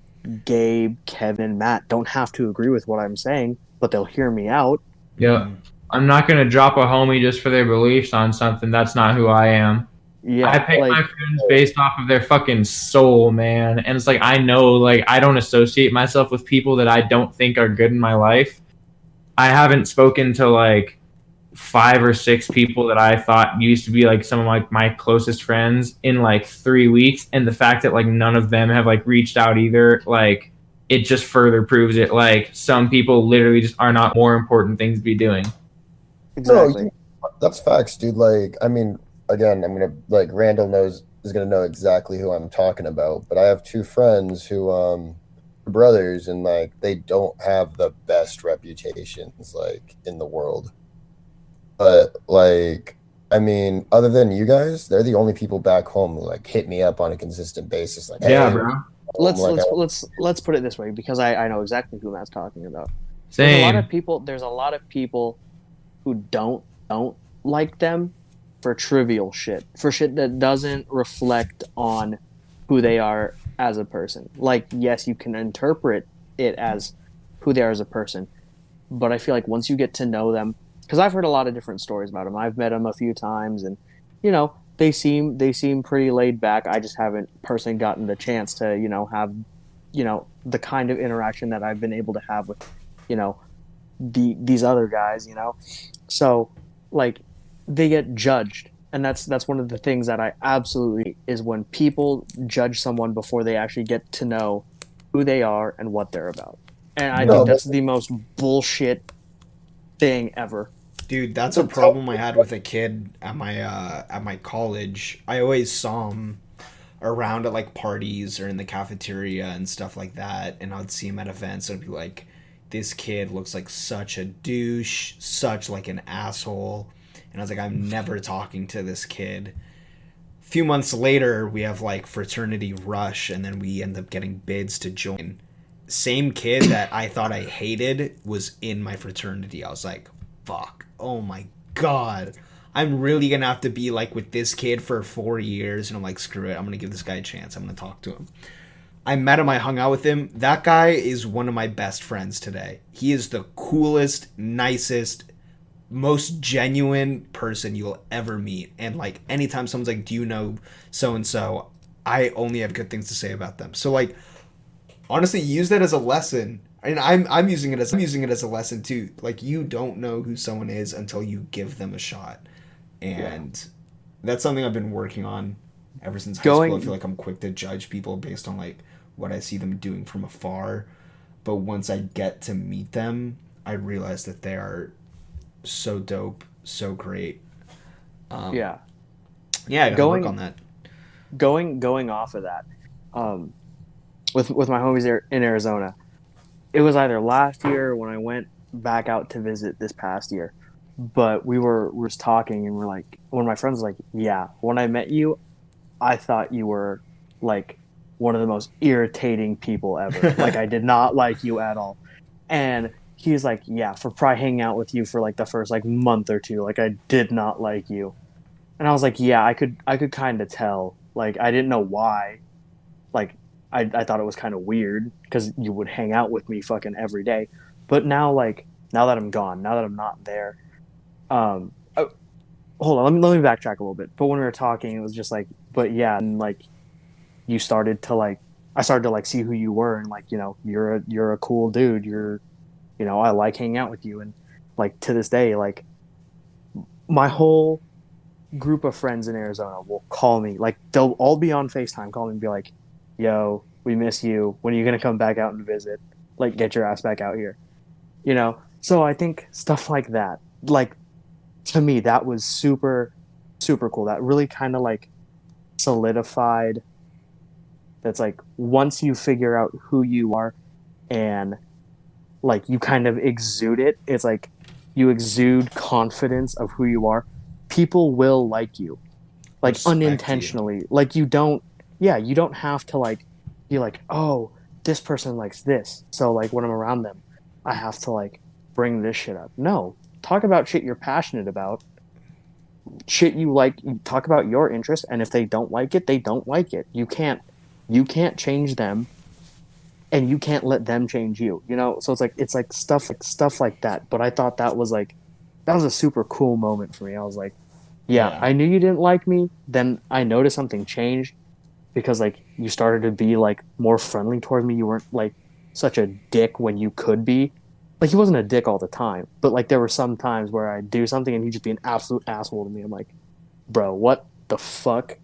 S4: Gabe, Kevin, Matt don't have to agree with what I'm saying, but they'll hear me out.
S2: Yeah. I'm not gonna drop a homie just for their beliefs on something. That's not who I am.
S4: Yeah,
S2: I pick
S4: like
S2: my friends based off of their fucking soul, man. And it's like I know, like I don't associate myself with people that I don't think are good in my life. I haven't spoken to like 5 or 6 people that I thought used to be like some of my closest friends in like 3 weeks, and the fact that like none of them have like reached out either, like it just further proves it. Like some people literally just are not more important things to be doing.
S4: exactly.
S5: No, that's facts, dude. Like, I mean, again, I'm gonna like Randall is gonna know exactly who I'm talking about. But I have two friends who are brothers, and like they don't have the best reputations like in the world. But like, I mean, other than you guys, they're the only people back home who like hit me up on a consistent basis. Like,
S2: Yeah,
S5: hey,
S2: bro.
S4: let's
S5: like,
S4: let's put it this way because I know exactly who Matt's talking about.
S2: Same.
S4: There's a lot of people who don't like them for trivial shit, for shit that doesn't reflect on who they are as a person. Like yes, you can interpret it as who they are as a person, but I feel like once you get to know them, because I've heard a lot of different stories about them. I've met them a few times, and they seem pretty laid back. I just haven't personally gotten the chance to have the kind of interaction that I've been able to have with these other guys. So like they get judged, And that's one of the things that I absolutely is when people judge someone before they actually get to know who they are and what they're about. And I think
S5: No,
S4: that's the most bullshit thing ever.
S1: Dude, that's a
S5: but tell
S1: problem I had with a kid at my college. I always saw him around at like parties or in the cafeteria and stuff like that, and I'd see him at events and I'd be like, this kid looks like such a douche, such like an asshole. And I was like, I'm never talking to this kid. A few months later, we have like fraternity rush, and then we end up getting bids to join. Same kid that I thought I hated was in my fraternity. I was like, fuck, oh my god, I'm really gonna have to be like with this kid for 4 years. And I'm like, screw it, I'm gonna give this guy a chance, I'm gonna talk to him. I met him, I hung out with him. That guy is one of my best friends today. He is the coolest, nicest, most genuine person you'll ever meet. And like anytime someone's like, do you know so and so, I only have good things to say about them. So like, honestly, use that as a lesson. And I'm using it as a lesson too. Like, you don't know who someone is until you give them a shot. And that's something I've been working on ever since high school. I feel like I'm quick to judge people based on like what I see them doing from afar. But once I get to meet them, I realize that they are so dope, so great.
S4: Yeah.
S1: Yeah, I gotta work on that.
S4: Going off of that, with my homies there in Arizona, it was either last year or when I went back out to visit this past year. But we were talking and we're like, when my friends was like, yeah, when I met you, I thought you were like one of the most irritating people ever. Like, I did not like you at all. And he's like, yeah, for probably hanging out with you for like the first like month or two, like I did not like you. And I was like, yeah, I could kind of tell. Like, I didn't know why. Like, I thought it was kind of weird because you would hang out with me fucking every day. But now, like, now that I'm gone, now that I'm not there, oh, hold on, let me backtrack a little bit. But when we were talking, it was just like, but yeah, and like, you started to like, I started to like see who you were, and like, you know, you're a cool dude. You know, I like hanging out with you, and like to this day, like, my whole group of friends in Arizona will call me, like they'll all be on FaceTime, call me and be like, yo, we miss you. When are you gonna come back out and visit? Like, get your ass back out here. You know? So I think stuff like that, like, to me, that was super, super cool. That really kind of like solidified. That's like, once you figure out who you are and like you kind of exude it, it's like you exude confidence of who you are. People will like you, like
S1: Respect
S4: unintentionally.
S1: you.
S4: Like, you don't have to like be like, oh, this person likes this, so like when I'm around them, I have to like bring this shit up. No, talk about shit you're passionate about, shit you like. Talk about your interest, and if they don't like it, they don't like it. You can't change them, and you can't let them change you. You know, so it's like stuff like that. But I thought that was a super cool moment for me. I was like, yeah, I knew you didn't like me. Then I noticed something changed because like you started to be like more friendly towards me. You weren't like such a dick when you could be. Like, he wasn't a dick all the time, but like there were some times where I'd do something and he'd just be an absolute asshole to me. I'm like, bro, what the fuck?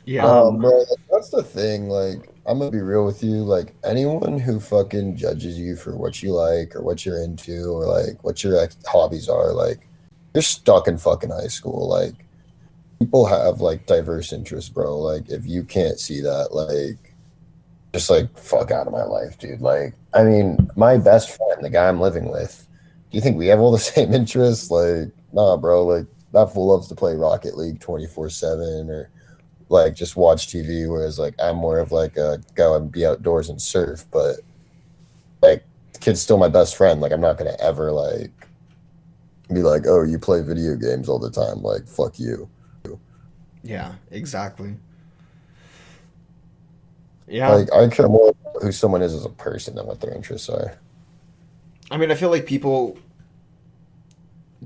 S1: Yeah.
S5: Bro, that's the thing. Like, I'm gonna be real with you. Like, anyone who fucking judges you for what you like or what you're into or like what your hobbies are, like, you're stuck in fucking high school. Like, people have like diverse interests, bro. Like, if you can't see that, like, just like fuck out of my life, dude. Like, I mean, my best friend, the guy I'm living with, do you think we have all the same interests? Like, nah, bro. Like, that fool loves to play Rocket League 24/7 or like just watch TV, whereas like I'm more of like a go and be outdoors and surf. But like, the kid's still my best friend. Like, I'm not gonna ever like be like, oh, you play video games all the time. Like, fuck you.
S1: Yeah, exactly. Yeah.
S5: Like, I care more about who someone is as a person than what their interests are.
S1: I mean, I feel like people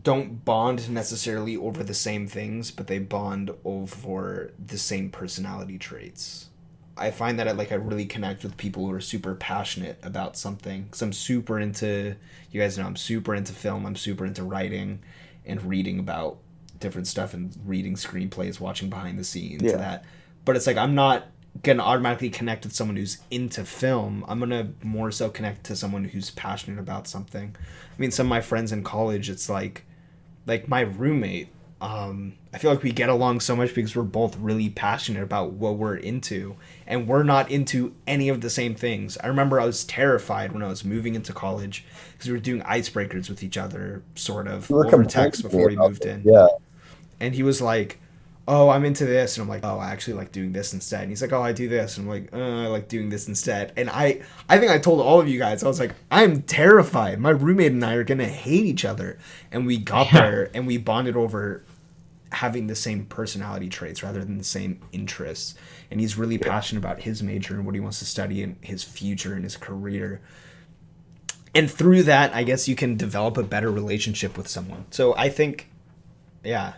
S1: don't bond necessarily over the same things, but they bond over the same personality traits. I find that I really connect with people who are super passionate about something. Because I'm super into, you guys know, I'm super into film. I'm super into writing and reading about different stuff and reading screenplays, watching behind the scenes
S4: Yeah.
S1: to that. But it's like I'm not gonna automatically connect with someone who's into film. I'm gonna more so connect to someone who's passionate about something. I mean, some of my friends in college, it's like my roommate. I feel like we get along so much because we're both really passionate about what we're into, and we're not into any of the same things. I remember I was terrified when I was moving into college because we were doing icebreakers with each other, sort of,
S5: You were
S1: over text
S5: complaining
S1: before we
S5: about
S1: moved
S5: it.
S1: in.
S5: Yeah.
S1: And he was like, "Oh, I'm into this," and I'm like, "Oh, I actually like doing this instead." And he's like, "Oh, I do this," and I'm like, I like doing this instead." And I think I told all of you guys, I was like, "I'm terrified. My roommate and I are gonna hate each other." And we got there and we bonded over having the same personality traits rather than the same interests. And he's really passionate about his major and what he wants to study and his future and his career. And through that, I guess you can develop a better relationship with someone. So I think, yeah,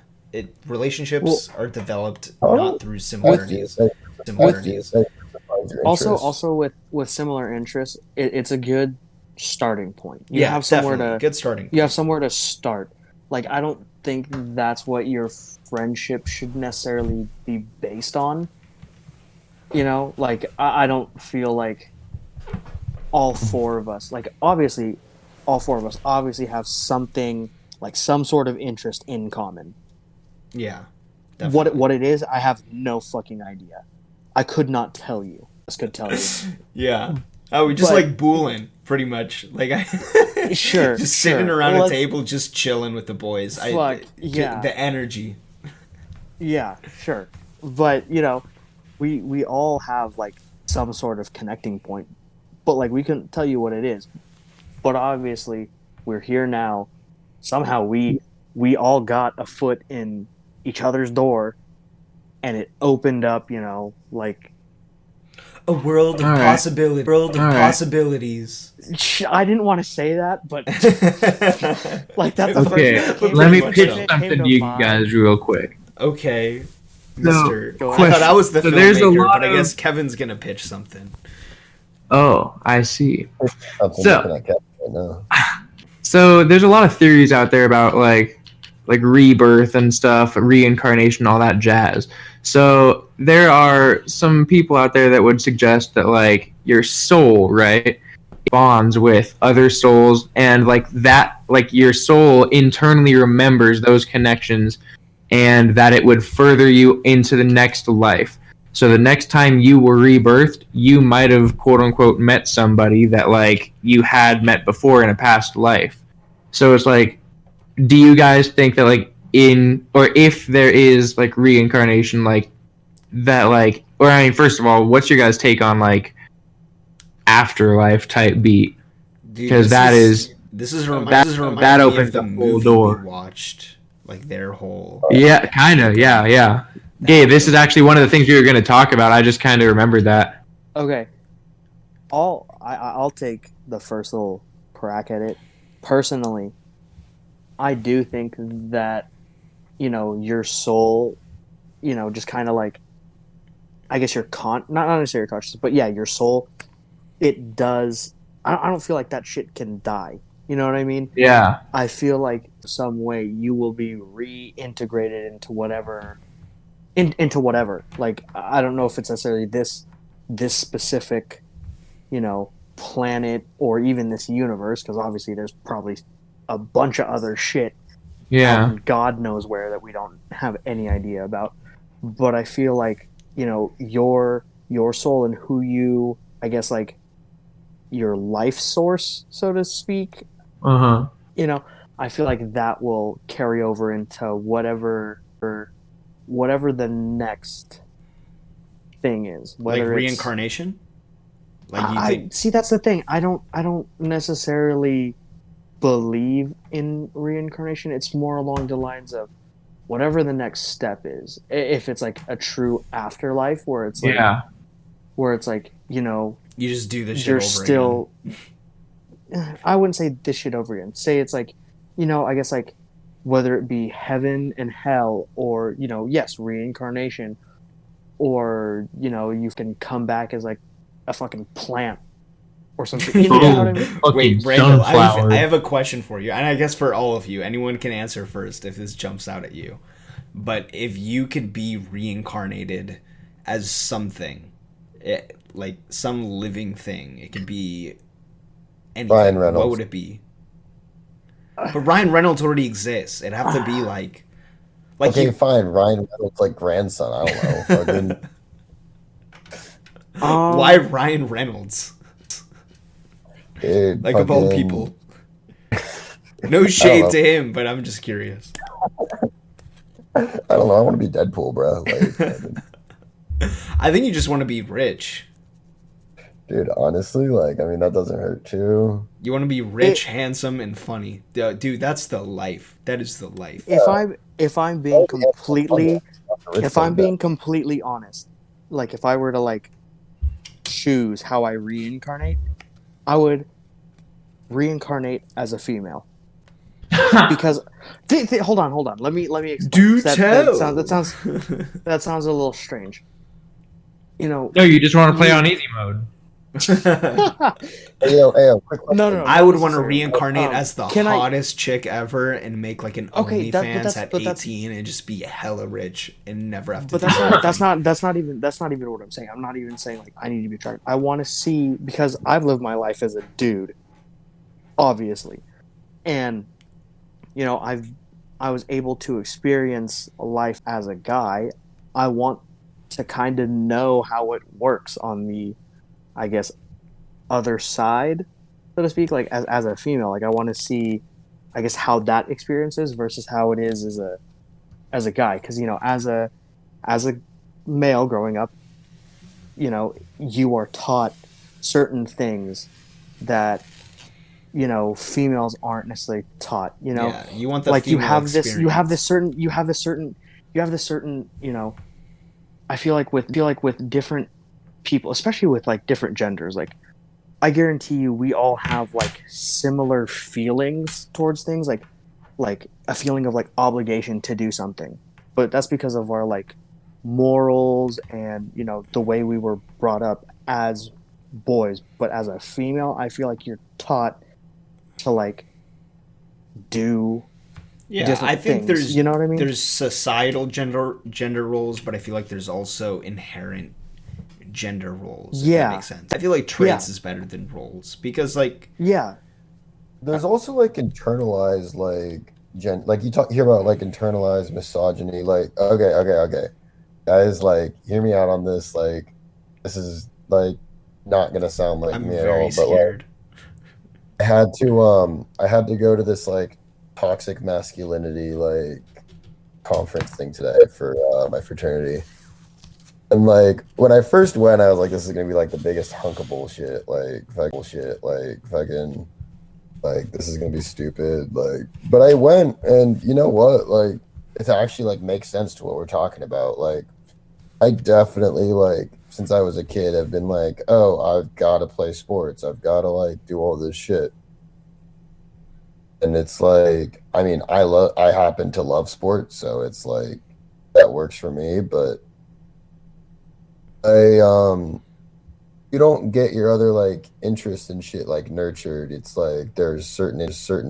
S1: relationships are developed not through similarities.
S4: Also with similar interests, it's a good starting point. You have somewhere
S1: good starting.
S4: You have somewhere to start. Like, I don't think that's what your friendship should necessarily be based on. You know, like, I don't feel like all four of us, like, obviously, all four of us obviously have something, like, some sort of interest in common.
S1: Yeah.
S4: What it is, I have no fucking idea. I could not tell you. I just could tell you.
S1: Yeah. Oh, we just like booling, pretty much. Like,
S4: sure,
S1: just sitting around a table, just chilling with the boys.
S4: Yeah.
S1: The energy.
S4: Yeah, sure. But, you know, we all have, like, some sort of connecting point. But, like, we couldn't tell you what it is. But obviously, we're here now. Somehow we all got a foot in each other's door, and it opened up, you know, like,
S1: a world of possibilities. Possibilities.
S4: I didn't want to say that, but like, that's the
S2: first thing. Let me pitch something to you guys real quick.
S1: Okay, Mister.
S2: So,
S1: I thought I was the filmmaker, but I guess Kevin's gonna pitch something.
S2: Oh, I see. So there's a lot of theories out there about like rebirth and stuff, reincarnation, all that jazz. So there are some people out there that would suggest that like your soul, right, bonds with other souls, and like that, like your soul internally remembers those connections, and that it would further you into the next life. So the next time you were rebirthed, you might have quote unquote met somebody that like you had met before in a past life. So it's like, do you guys think that like if there is like reincarnation, like that, like, or I mean, first of all, what's your guys' take on like afterlife type beat? Because that opens the whole door.
S1: We watched like their whole.
S2: Yeah, kind of. Yeah. Gabe, this is actually one of the things we were going to talk about. I just kind of remembered that.
S4: Okay, I'll take the first little crack at it. Personally, I do think that, you know, your soul, you know, just kind of like, I guess not necessarily your consciousness, but yeah, your soul, it does. I don't feel like that shit can die. You know what I mean?
S2: Yeah.
S4: I feel like some way you will be reintegrated into whatever. Into whatever. Like, I don't know if it's necessarily this specific, you know, planet or even this universe, because obviously there's probably a bunch of other shit.
S2: Yeah.
S4: God knows where that we don't have any idea about. But I feel like, you know, your soul and who you, I guess, like, your life source, so to speak. You know, I feel like that will carry over into whatever the next thing is. Whether
S1: like reincarnation?
S4: Like, you think... see, that's the thing. I don't necessarily believe in reincarnation. It's more along the lines of whatever the next step is. If it's like a true afterlife where it's like, where it's like, you know,
S1: you just do this shit over again.
S4: I wouldn't say this shit over again. Say it's like, you know, I guess like whether it be heaven and hell, or, you know, yes, reincarnation, or, you know, you can come back as like a fucking plant or something. You know what I mean?
S2: Fucking
S1: Wait, Randall,
S2: sunflower.
S1: I have a question for you, and I guess for all of you, anyone can answer first if this jumps out at you. But if you could be reincarnated as something, like some living thing, it could be anything.
S5: Ryan Reynolds.
S1: What would it be? But Ryan Reynolds already exists. It'd have to be like
S5: Okay,
S1: you,
S5: fine. Ryan Reynolds like grandson. I don't know. Fucking
S1: why Ryan Reynolds?
S5: dude,
S1: Like of all
S5: fucking-
S1: people. No shade
S5: know.
S1: to him, but I'm just curious.
S5: I don't know. I want to be Deadpool, bro. Like, fucking-
S1: I think you just want to be rich.
S5: dude, honestly, like, I mean, that doesn't hurt too.
S1: You want to be rich, handsome, and funny. Dude, that's the life. That is the life.
S4: If I'm being completely
S5: Rich
S4: if I'm
S5: like
S4: being completely honest, like if I were to like choose how I reincarnate, I would reincarnate as a female. Because hold on. Let me explain.
S1: Do
S4: that,
S1: tell.
S4: That sounds a little strange. You know,
S2: No, you just want to play on easy mode.
S5: Hey, yo, quick question.
S4: No.
S1: I would want to
S4: necessarily.
S1: reincarnate as the
S4: Can I-
S1: hottest chick ever and make like an
S4: Okay,
S1: OnlyFans at
S4: but that's-
S1: 18 and just be hella rich and never have to.
S4: But
S1: do
S4: that's
S1: anything.
S4: not even what I'm saying. I'm not even saying like I need to be attracted. I want to see, because I've lived my life as a dude, obviously, and you know I was able to experience life as a guy. I want to kind of know how it works on the, I guess, other side, so to speak. Like as a female, like I want to see, I guess, how that experience is versus how it is as a guy. Because you know, as a male growing up, you know, you are taught certain things that, you know, females aren't necessarily taught. You know,
S1: Yeah, you want the
S4: like you
S1: female
S4: have
S1: experience.
S4: this certain, you know, I feel like with different people, especially with like different genders, like I guarantee you we all have like similar feelings towards things, like a feeling of like obligation to do something, but that's because of our like morals and, you know, the way we were brought up as boys. But as a female, I feel like you're taught to like do
S1: Yeah,
S4: different
S1: I think
S4: things,
S1: there's,
S4: you know what I mean?
S1: There's societal gender roles, but I feel like there's also inherent gender roles. If
S4: Yeah.
S1: that makes sense. I feel like traits is better than roles because like
S4: Yeah.
S5: There's also like internalized like like you hear about like internalized misogyny. Like okay, guys, like hear me out on this. Like this is like not gonna sound like
S1: I'm
S5: me at
S1: very
S5: all, but like,
S1: scared.
S5: I had to go to this like toxic masculinity like conference thing today for my fraternity. And like when I first went, I was like, this is gonna be like the biggest hunk of bullshit, like fucking like this is gonna be stupid. Like but I went, and you know what? Like it actually like makes sense to what we're talking about. Like I definitely like since I was a kid have been like, oh, I've gotta play sports. I've gotta like do all this shit. And it's like, I mean, I happen to love sports, so it's like that works for me, but you don't get your other like interests and shit like nurtured. It's like there's certain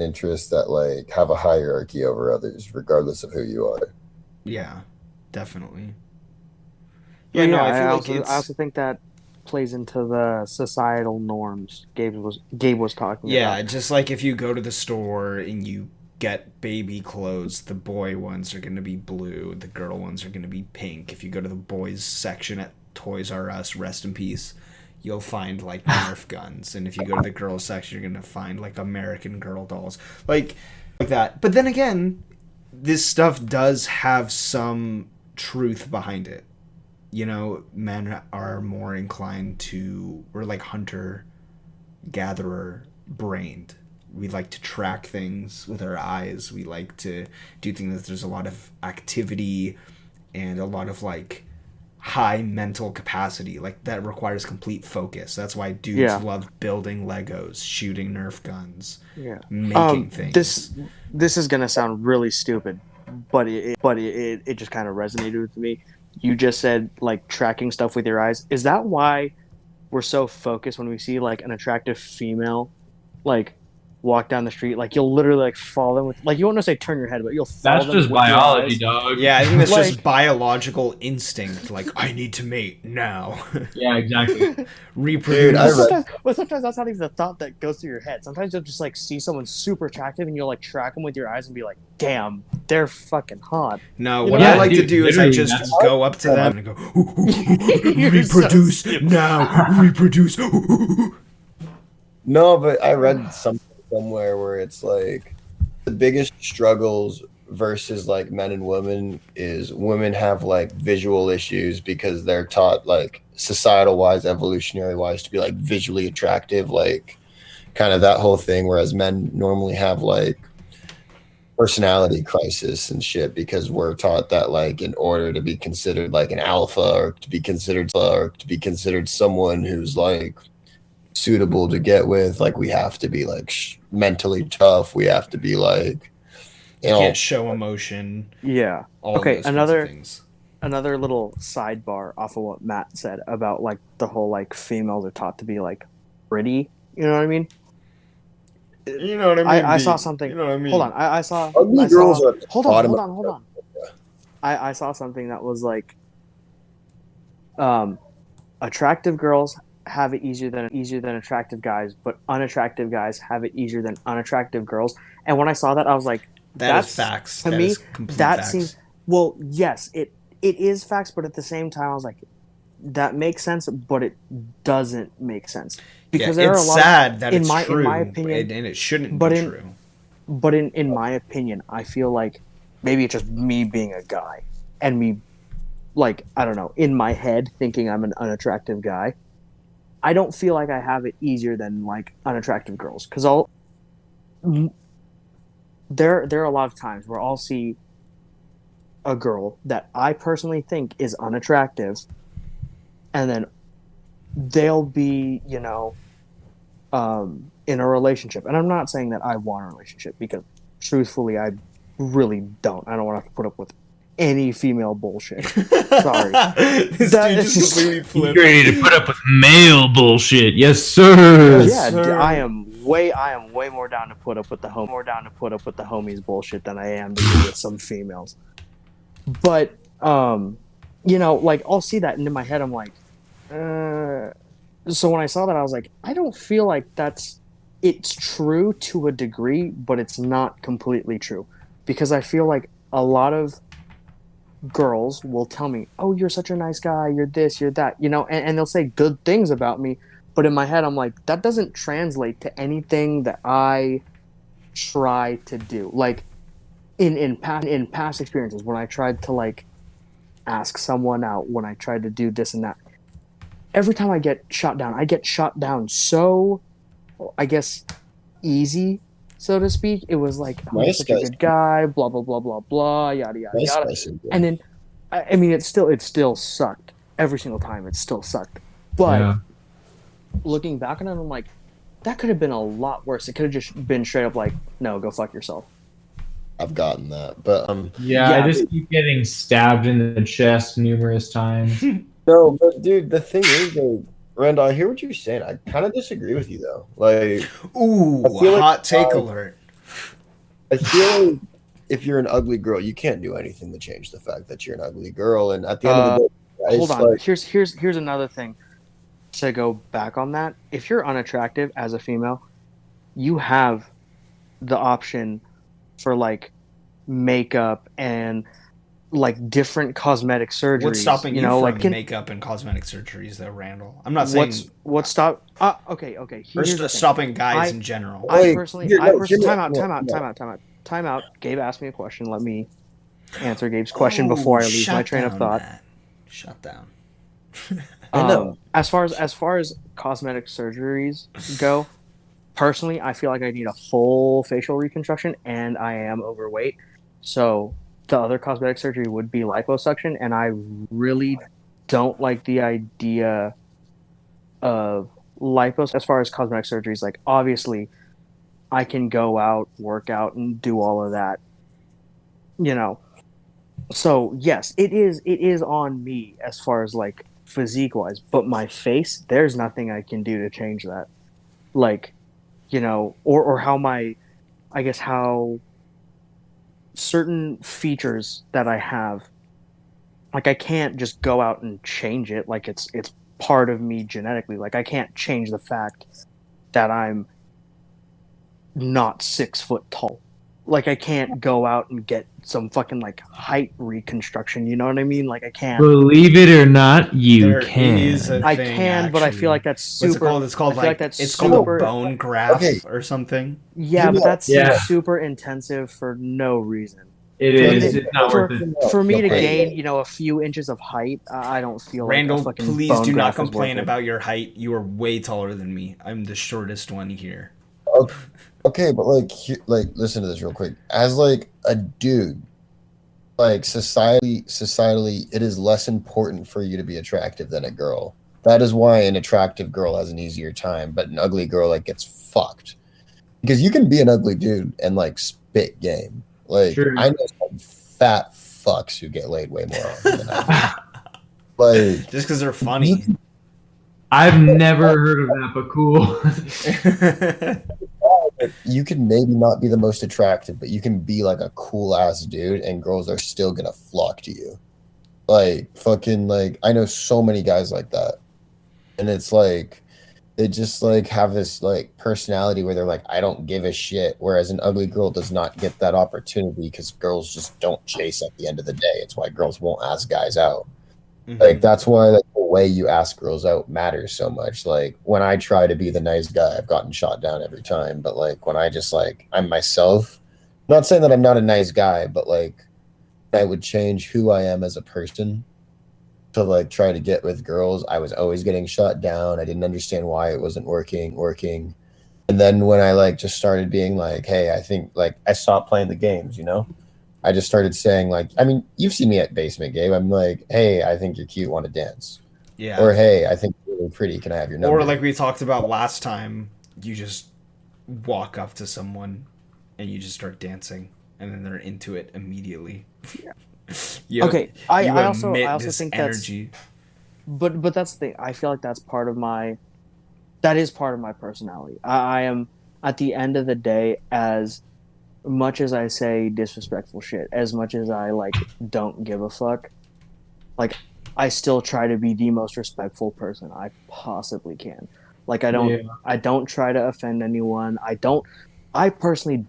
S5: interests that like have a hierarchy over others regardless of who you are.
S1: Yeah, definitely.
S4: Yeah,
S1: no,
S4: I
S1: I feel like
S4: I also think that plays into the societal norms Gabe was talking
S1: yeah,
S4: about.
S1: just like if you go to the store and you get baby clothes, the boy ones are going to be blue, the girl ones are going to be pink. If you go to the boys section at Toys R Us, rest in peace, you'll find like Nerf guns, and if you go to the girls section, you're going to find like American Girl dolls, like that. But then again, this stuff does have some truth behind it. You know, men are more inclined to, we're like hunter gatherer brained. We like to track things with our eyes. We like to do things that there's a lot of activity and a lot of like high mental capacity. Like that requires complete focus. That's why dudes love building Legos, shooting Nerf guns, making things.
S4: This is gonna sound really stupid, but it just kind of resonated with me. You just said like tracking stuff with your eyes. Is that why we're so focused when we see like an attractive female, like walk down the street, like you'll literally like follow them with like you won't necessarily turn your head, but you'll follow
S2: That's
S4: them
S2: just
S4: with your
S2: biology,
S4: eyes.
S2: dog.
S1: Yeah, I think that's
S4: Like-
S1: just biological instinct. Like, I need to mate now.
S2: Yeah, exactly.
S1: Reproduce.
S5: Dude, I read-
S4: Sometimes that's not even the thought that goes through your head. Sometimes you'll just like see someone super attractive and you'll like track them with your eyes and be like, "Damn, they're fucking hot."
S1: No,
S4: You
S1: what
S4: know-
S1: I
S2: Yeah,
S1: like to
S2: dude,
S1: do is I
S2: literally,
S1: just
S2: that's-
S1: go up to them and go,
S4: You're so
S1: reproduce
S4: stupid.
S1: now, reproduce.
S5: No, but I read something somewhere where it's like the biggest struggles versus like men and women is women have like visual issues because they're taught like societal wise, evolutionary wise to be like visually attractive, like kind of that whole thing. Whereas men normally have like personality crisis and shit because we're taught that like in order to be considered like an alpha or to be considered someone who's like suitable to get with, like we have to be like mentally tough, we have to be like
S1: You can't show emotion.
S4: Yeah.
S1: All of
S4: Okay,
S1: those kinds of
S4: another-
S1: things.
S4: Another little sidebar off of what Matt said about like the whole like females are taught to be like pretty. You know what I mean?
S1: You know what I mean?
S4: I saw something.
S1: You know what I mean?
S4: Hold on, I saw.
S5: Ugly
S4: I
S5: girls
S4: saw,
S5: are at the
S4: hold
S5: bottom
S4: on, hold on. I saw something that was like, attractive girls have it easier than attractive guys, but unattractive guys have it easier than unattractive girls. And when I saw that, I was like,
S1: That's facts.
S4: to
S1: That
S4: me,
S1: is complete
S4: that
S1: facts.
S4: seems well. Yes, it is facts, but at the same time, I was like, that makes sense, but it doesn't make sense because there
S1: it's
S4: are a lot.
S1: sad that
S4: in
S1: it's
S4: my- in
S1: true,
S4: my opinion-
S1: and it shouldn't
S4: but
S1: be
S4: in-
S1: true.
S4: But in my opinion, I feel like maybe it's just me being a guy and me, like, I don't know, in my head thinking I'm an unattractive guy. I don't feel like I have it easier than like unattractive girls because there are a lot of times where I'll see a girl that I personally think is unattractive, and then they'll be, you know, in a relationship. And I'm not saying that I want a relationship because truthfully, I really don't. I don't want to have to put up with any female bullshit. Sorry.
S1: This
S4: That
S1: dude
S4: is-
S1: just completely
S2: You're
S1: flipped.
S2: ready to put up with male bullshit. Yes, sir.
S1: Yes,
S4: Yeah,
S1: sir.
S4: I am way more down to put up with the homies bullshit than I am to deal with some females. But you know, like I'll see that and in my head I'm like, so when I saw that I was like, I don't feel like it's true to a degree, but it's not completely true. Because I feel like a lot of girls will tell me, "Oh, you're such a nice guy, you're this, you're that," you know, and they'll say good things about me. But in my head, I'm like, that doesn't translate to anything that I try to do. Like in past experiences, when I tried to like ask someone out, when I tried to do this and that, every time I get shot down so, I guess, easy, so to speak. It was like, oh, you're
S5: Nice
S4: such a
S5: guys.
S4: good guy, blah blah blah blah blah, yada yada
S5: Nice
S4: yada.
S5: guy syndrome.
S4: And then, I mean, it still sucked every single time. It still sucked, but.
S2: Yeah.
S4: Looking back on it, I'm like, that could have been a lot worse. It could have just been straight up like, no, go fuck yourself.
S5: I've gotten that, but
S2: Yeah,
S4: Yeah,
S2: I just keep getting stabbed in the chest numerous times.
S5: no, but dude, the thing is, though, Randall, I hear what you're saying. I kind of disagree with you though. Like,
S1: Ooh,
S5: I feel like-
S1: hot take alert.
S5: I feel like if you're an ugly girl, you can't do anything to change the fact that you're an ugly girl. And at the end of the day,
S4: Hold
S5: it's
S4: on.
S5: like,
S4: Here's another thing to go back on that. If you're unattractive as a female, you have the option for like makeup and like different cosmetic surgeries.
S1: What's stopping you,
S4: know,
S1: from
S4: like
S1: makeup and cosmetic surgeries, though, Randall? I'm not saying
S4: what's stop? Okay.
S1: or
S4: Here's the thing.
S1: stopping guys
S4: I-
S1: in general.
S4: I
S5: Wait,
S4: personally,
S5: here, no, hear me
S4: time
S5: out,
S4: out. Time out. Gabe asked me a question. Let me answer Gabe's question before I lose my
S1: shut
S4: train of
S1: down,
S4: thought.
S1: Matt. Shut down.
S5: I know.
S4: As far as cosmetic surgeries go, personally, I feel like I need a full facial reconstruction, and I am overweight. So the other cosmetic surgery would be liposuction, and I really don't like the idea of lipos. As far as cosmetic surgeries, like obviously, I can go out, work out, and do all of that. You know, so yes, it is on me as far as like physique wise, but my face, there's nothing I can do to change that. Like, or how I guess how certain features that I have, like I can't just go out and change it. Like it's part of me genetically. Like I can't change the fact that I'm not 6 foot tall. Like I can't go out and get some fucking like height reconstruction. You know what I mean? Like I can't.
S2: Believe it or not, you
S1: There
S2: can.
S1: is a
S4: I
S1: thing,
S4: can, but I
S1: actually.
S4: feel like that's super.
S1: What's it called? It's called
S4: I feel like
S1: like
S4: that's
S1: it's called a
S4: super-
S1: bone graft
S5: Okay.
S1: or something.
S4: Yeah, but that seems
S2: Yeah.
S4: super intensive for no reason.
S2: It
S4: For
S2: is.
S4: me-
S2: It's not
S4: for-
S2: worth it.
S4: For me to
S5: Okay.
S4: gain, a few inches of height, I don't feel
S1: Randall,
S4: like a fucking
S1: please
S4: bone
S1: do not
S4: graft is
S1: complain
S4: worth it.
S1: about your height. You are way taller than me. I'm the shortest one here.
S5: Okay, but like, listen to this real quick. As like a dude, like societally, it is less important for you to be attractive than a girl. That is why an attractive girl has an easier time, but an ugly girl like gets fucked. Because you can be an ugly dude and like spit game. Like
S2: Sure.
S5: I know some fat fucks who get laid way more often than I do. Like
S1: Just because they're funny.
S2: I've never heard of that, but cool.
S5: you can maybe not be the most attractive, but you can be like a cool ass dude, and girls are still gonna flock to you. Like fucking like I know so many guys like that, and it's like they just like have this like personality where they're like I don't give a shit. Whereas an ugly girl does not get that opportunity because girls just don't chase at the end of the day. It's why girls won't ask guys out.
S1: Mhm.
S5: Like that's why like the way you ask girls out matters so much. Like when I try to be the nice guy, I've gotten shot down every time. But like when I just like I'm myself, not saying that I'm not a nice guy, but like I would change who I am as a person to like try to get with girls. I was always getting shot down. I didn't understand why it wasn't working. And then when I like just started being like, hey, I think like I stopped playing the games, I just started saying like, I mean, you've seen me at Basement Gabe. I'm like, hey, I think you're cute, want to dance?
S1: Yeah.
S5: Or hey, I think you're really pretty. Can I have your number?
S1: Or like we talked about last time, you just walk up to someone and you just start dancing, and then they're into it immediately. Yeah.
S4: Okay, I also think
S1: energy.
S4: but that's the thing. I feel like that is part of my personality. I am at the end of the day, as much as I say disrespectful shit, as much as I like don't give a fuck, like I still try to be the most respectful person I possibly can. Like I don't try to offend anyone. I personally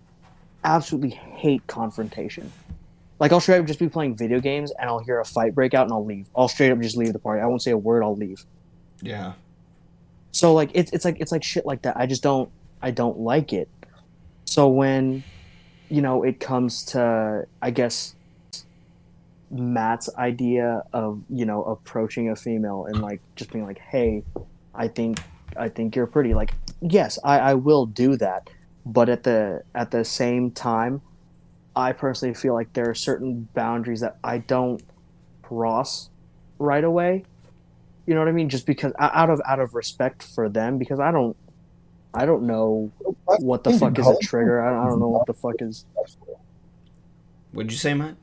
S4: absolutely hate confrontation. Like I'll straight up just be playing video games and I'll hear a fight break out and I'll leave. I'll straight up just leave the party. I won't say a word, I'll leave.
S1: Yeah.
S4: So like it's like shit like that. I don't like it. So when it comes to, I guess, Matt's idea of approaching a female and like just being like, hey, I think you're pretty, like, yes, I will do that, but at the same time, I personally feel like there are certain boundaries that I don't cross right away. You know what I mean? Just because out of respect for them, because I don't know what the fuck is a trigger. I don't know what the fuck is.
S1: What'd you say, Matt?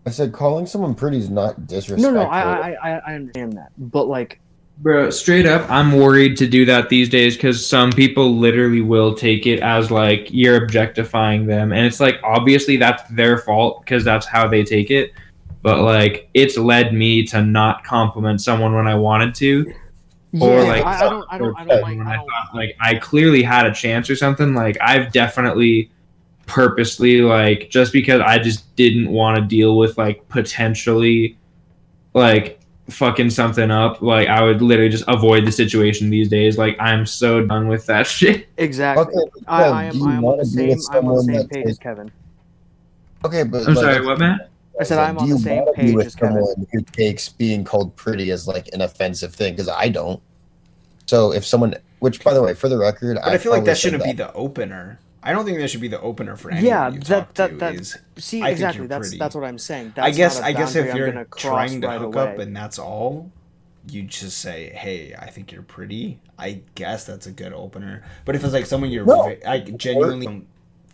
S5: I said calling someone pretty is not disrespectful.
S4: No, I understand that, but like,
S2: Bro, straight up, I'm worried to do that these days because some people literally will take it as like you're objectifying them, and it's like obviously that's their fault because that's how they take it. But like, it's led me to not compliment someone when I wanted to, or like
S4: I don't
S2: when I thought like I clearly had a chance or something. Like I've definitely purposely like just because I just didn't want to deal with like potentially like fucking something up, like I would literally just avoid the situation these days. Like I'm so done with that shit.
S4: Exactly.
S5: Okay,
S4: I am
S5: do you
S4: on
S5: wanna
S4: the
S5: be
S4: same
S5: with someone
S4: page as Kevin.
S5: Okay, but
S2: I'm
S5: like,
S2: sorry, what, Matt?
S4: I said I'm
S5: do
S4: on
S5: you
S4: the same
S5: wanna be
S4: page
S5: with
S4: as Kevin.
S5: someone who takes being called pretty as like an offensive thing? Because I don't. So if someone, which by the way, for the record,
S1: But I feel like that shouldn't be the opener. I don't think that should be the opener for anyone you talk to. Is
S4: see,
S1: I think
S4: exactly.
S1: you're
S4: That's
S1: pretty.
S4: what I'm saying.
S1: I
S4: That's
S1: guess if you're
S4: gonna
S1: trying to
S4: right
S1: hook
S4: away.
S1: up and that's all, you just say, "Hey, I think you're pretty." I guess that's a good opener. But if it's like someone you're,
S5: No.
S1: I genuinely don't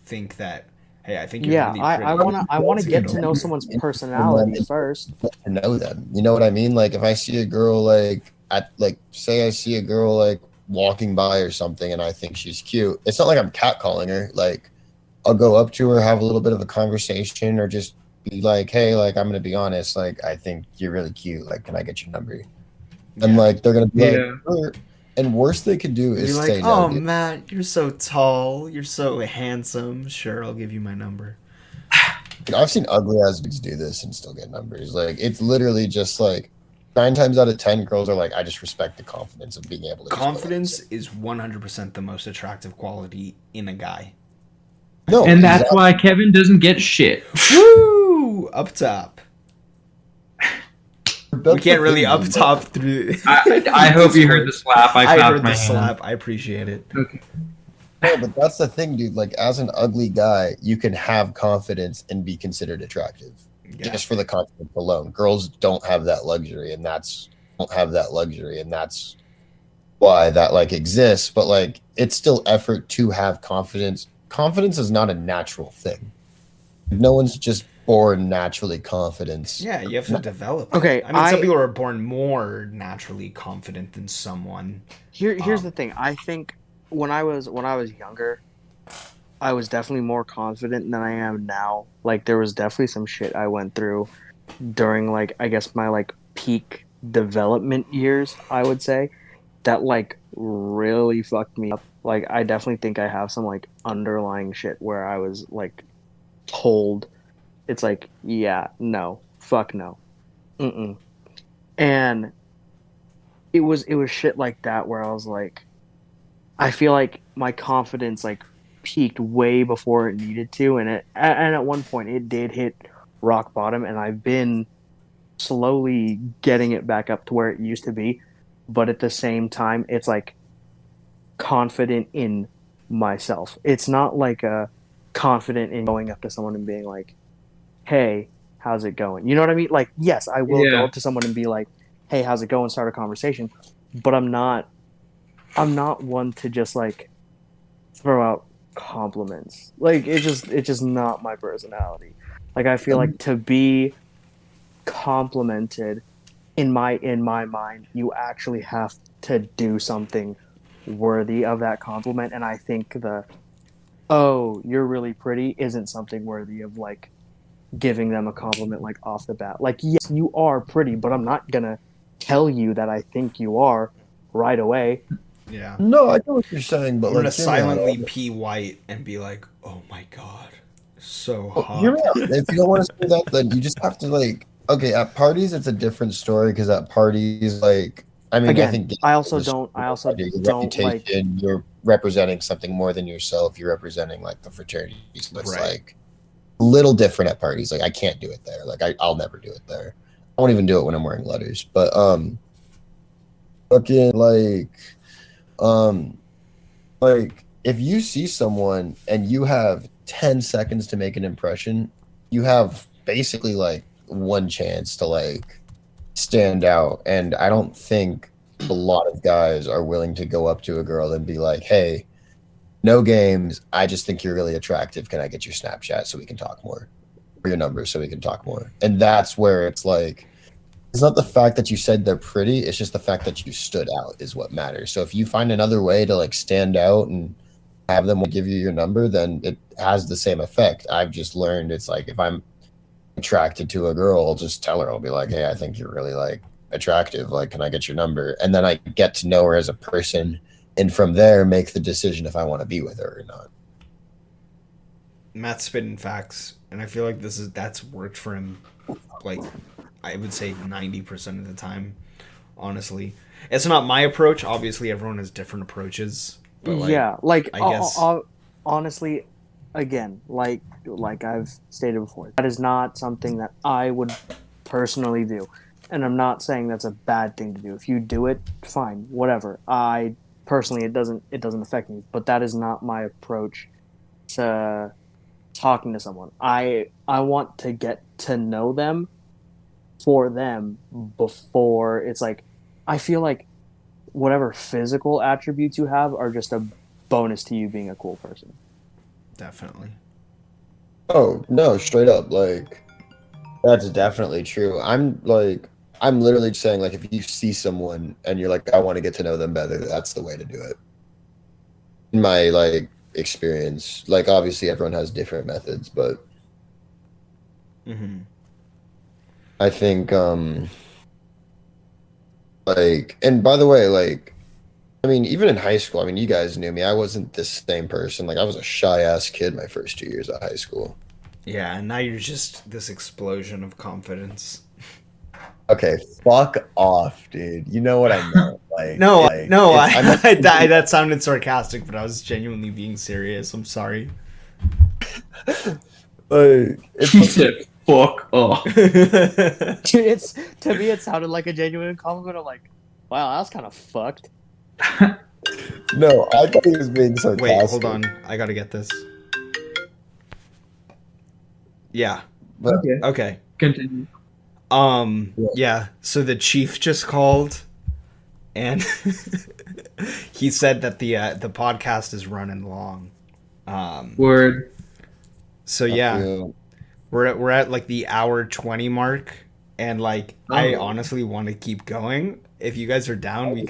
S1: think that hey, I think you're
S4: Yeah,
S1: really
S4: I
S1: pretty.
S4: I wanna
S1: It's a
S4: get
S1: good
S4: to know
S1: number.
S4: someone's
S5: And
S4: personality
S5: then
S4: first.
S5: get to know them. You know what I mean? Like if I see a girl like at like say I see a girl like walking by or something and I think she's cute. It's not like I'm catcalling her. Like I'll go up to her, have a little bit of a conversation, or just be like, "Hey, like I'm gonna be honest. Like I think you're really cute. Like, can I get your number?" And
S1: Yeah.
S5: like they're gonna be like,
S2: Yeah.
S5: "Sure." And worst they could do
S1: Be
S5: is
S1: like,
S5: say no.
S1: oh,
S5: Dude.
S1: Matt, you're so tall. You're so handsome. Sure, I'll give you my number.
S5: I've seen ugly ass dudes do this and still get numbers. Like it's literally just like 9 times out of 10, girls are like, "I just respect the confidence of being able to just go up and
S1: Confidence
S5: say,
S1: is 100% the most attractive quality in a guy.
S5: no."
S2: And that's
S5: Exactly.
S2: why Kevin doesn't get shit.
S1: Woo! Up top.
S5: That's
S1: We can't
S5: the
S1: really
S5: thing,
S1: up
S5: dude.
S1: top through.
S2: I hope you heard the slap. I
S1: I
S2: clapped
S1: heard
S2: my
S1: the
S2: hand.
S1: slap. I appreciate it.
S2: Okay.
S5: No, but that's the thing, dude. Like, as an ugly guy, you can have confidence and be considered attractive
S1: Yeah.
S5: just for the confidence alone. Girls don't have that luxury, and that's why that like exists. But like, it's still effort to have confidence. Confidence is not a natural thing. No one's just born naturally confident.
S1: Yeah, you have to develop.
S4: Okay,
S1: I mean, some people are born more naturally confident than someone.
S4: Here's the thing. I think when I was younger, I was definitely more confident than I am now. Like there was definitely some shit I went through during like I guess my like peak development years, I would say, that like really fucked me up. Like I definitely think I have some like underlying shit where I was like told it's like, yeah, no, fuck no. Mm-mm. And it was shit like that where I was like I feel like my confidence like peaked way before it needed to, and at one point it did hit rock bottom, and I've been slowly getting it back up to where it used to be, but at the same time, it's like confident in myself. It's not like a confident in going up to someone and being like, "Hey, how's it going?" You know what I mean? Like, yes, I will go
S2: Yeah.
S4: up to someone and be like, "Hey, how's it going?" Start a conversation, but I'm not one to just like throw out compliments. Like it's just not my personality. Like I feel like to be complimented in my mind, you actually have to do something worthy of that compliment. And I think the oh, you're really pretty isn't something worthy of like giving them a compliment like off the bat. Like, yes, you are pretty, but I'm not gonna tell you that I think you are right away.
S1: Yeah.
S5: No, I know what you're saying, but
S1: I'm gonna
S5: like, hear me out.
S1: silently pee white and be like, "Oh my god, so
S5: Hear me
S1: hot."
S5: out. If you don't want to say that, then you just have to like. Okay, at parties, it's a different story because at parties, like, I mean, I
S4: Again,
S5: think
S4: I also
S5: your
S4: don't
S5: reputation,
S4: like
S5: you're representing something more than yourself. You're representing like the fraternities. So it's
S1: Right.
S5: like a little different at parties. Like, I can't do it there. Like, I'll never do it there. I won't even do it when I'm wearing letters. But fucking um, like if you see someone and you have 10 seconds to make an impression, you have basically like one chance to like stand out. And I don't think a lot of guys are willing to go up to a girl and be like, "Hey, no games. I just think you're really attractive. Can I get your Snapchat so we can talk more? Or your number so we can talk more?" And that's where it's like, it's not the fact that you said they're pretty, it's just the fact that you stood out is what matters. So if you find another way to like stand out and have them give you your number, then it has the same effect. I've just learned it's like if I'm attracted to a girl, I'll just tell her, I'll be like, "Hey, I think you're really like attractive. Like, can I get your number?" And then I get to know her as a person, and from there make the decision if I want to be with her or not.
S1: Matt's spitting facts, and I feel like that's worked for him. Like, I would say 90% of the time. Honestly, it's not my approach. Obviously, everyone has different approaches. But like,
S4: yeah, like
S1: I guess
S4: honestly, again, like I've stated before, that is not something that I would personally do, and I'm not saying that's a bad thing to do. If you do it, fine, whatever. I personally, it doesn't affect me, but that is not my approach to talking to someone. I want to get to know them for them before it's like I feel like whatever physical attributes you have are just a bonus to you being a cool person.
S1: definitely.
S5: Oh no, straight up, like that's definitely true. I'm literally saying like if you see someone and you're like, I want to get to know them better, that's the way to do it. In my like experience, like obviously everyone has different methods, but
S1: Mm-hmm.
S5: I think like, and by the way, like, I mean, even in high school, I mean, you guys knew me. I wasn't this same person. Like, I was a shy ass kid my first 2 years of high school.
S1: Yeah, and now you're just this explosion of confidence.
S5: Okay, fuck off, dude. You know what I meant.
S1: No, no, that
S5: I
S1: sounded sarcastic, but I was genuinely being serious. I'm sorry.
S5: like,
S2: He said, "Fuck off."
S4: Dude, it's to me it sounded like a genuine compliment. I'm like, wow, that was kind of fucked.
S5: no, I thought he was being sarcastic.
S1: Wait, hold on. I gotta get this. Yeah.
S5: But
S2: Okay.
S1: Okay.
S2: Continue.
S1: Yeah. So the chief just called, and he said that the podcast is running long.
S2: Word.
S1: So
S5: I
S1: yeah,
S5: feel-
S1: we're at like the hour 20 mark, and like I
S2: Oh.
S1: honestly want to keep going. If you guys are down, we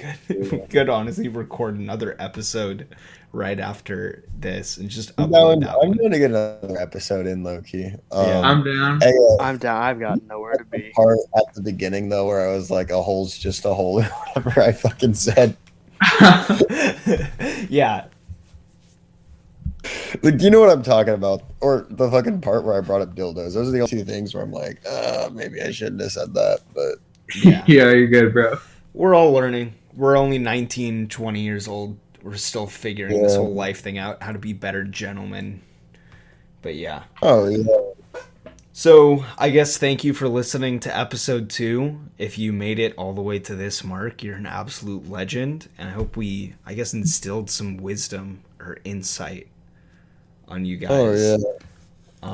S1: could honestly record another episode right after this and just upload that
S5: I'm
S1: one.
S5: going to get another episode in, Loki.
S1: Yeah.
S2: I'm down.
S5: Hey,
S4: I'm down. I've got nowhere to be.
S5: part at the beginning though, where I was like, a hole's just a hole, whatever I fucking said.
S1: Yeah.
S5: Like, you know what I'm talking about? Or the fucking part where I brought up dildos. Those are the only two things where I'm like, maybe I shouldn't have said that. But
S1: Yeah.
S2: Yeah, you're good, bro.
S1: We're all learning. We're only 19, 20 years old. We're still figuring this
S5: Yeah.
S1: whole life thing out, how to be better gentlemen. But yeah.
S5: oh yeah,
S1: So I guess thank you for listening to episode 2. If you made it all the way to this mark, you're an absolute legend. And I hope we, I guess, instilled some wisdom or insight on you guys.
S5: oh yeah.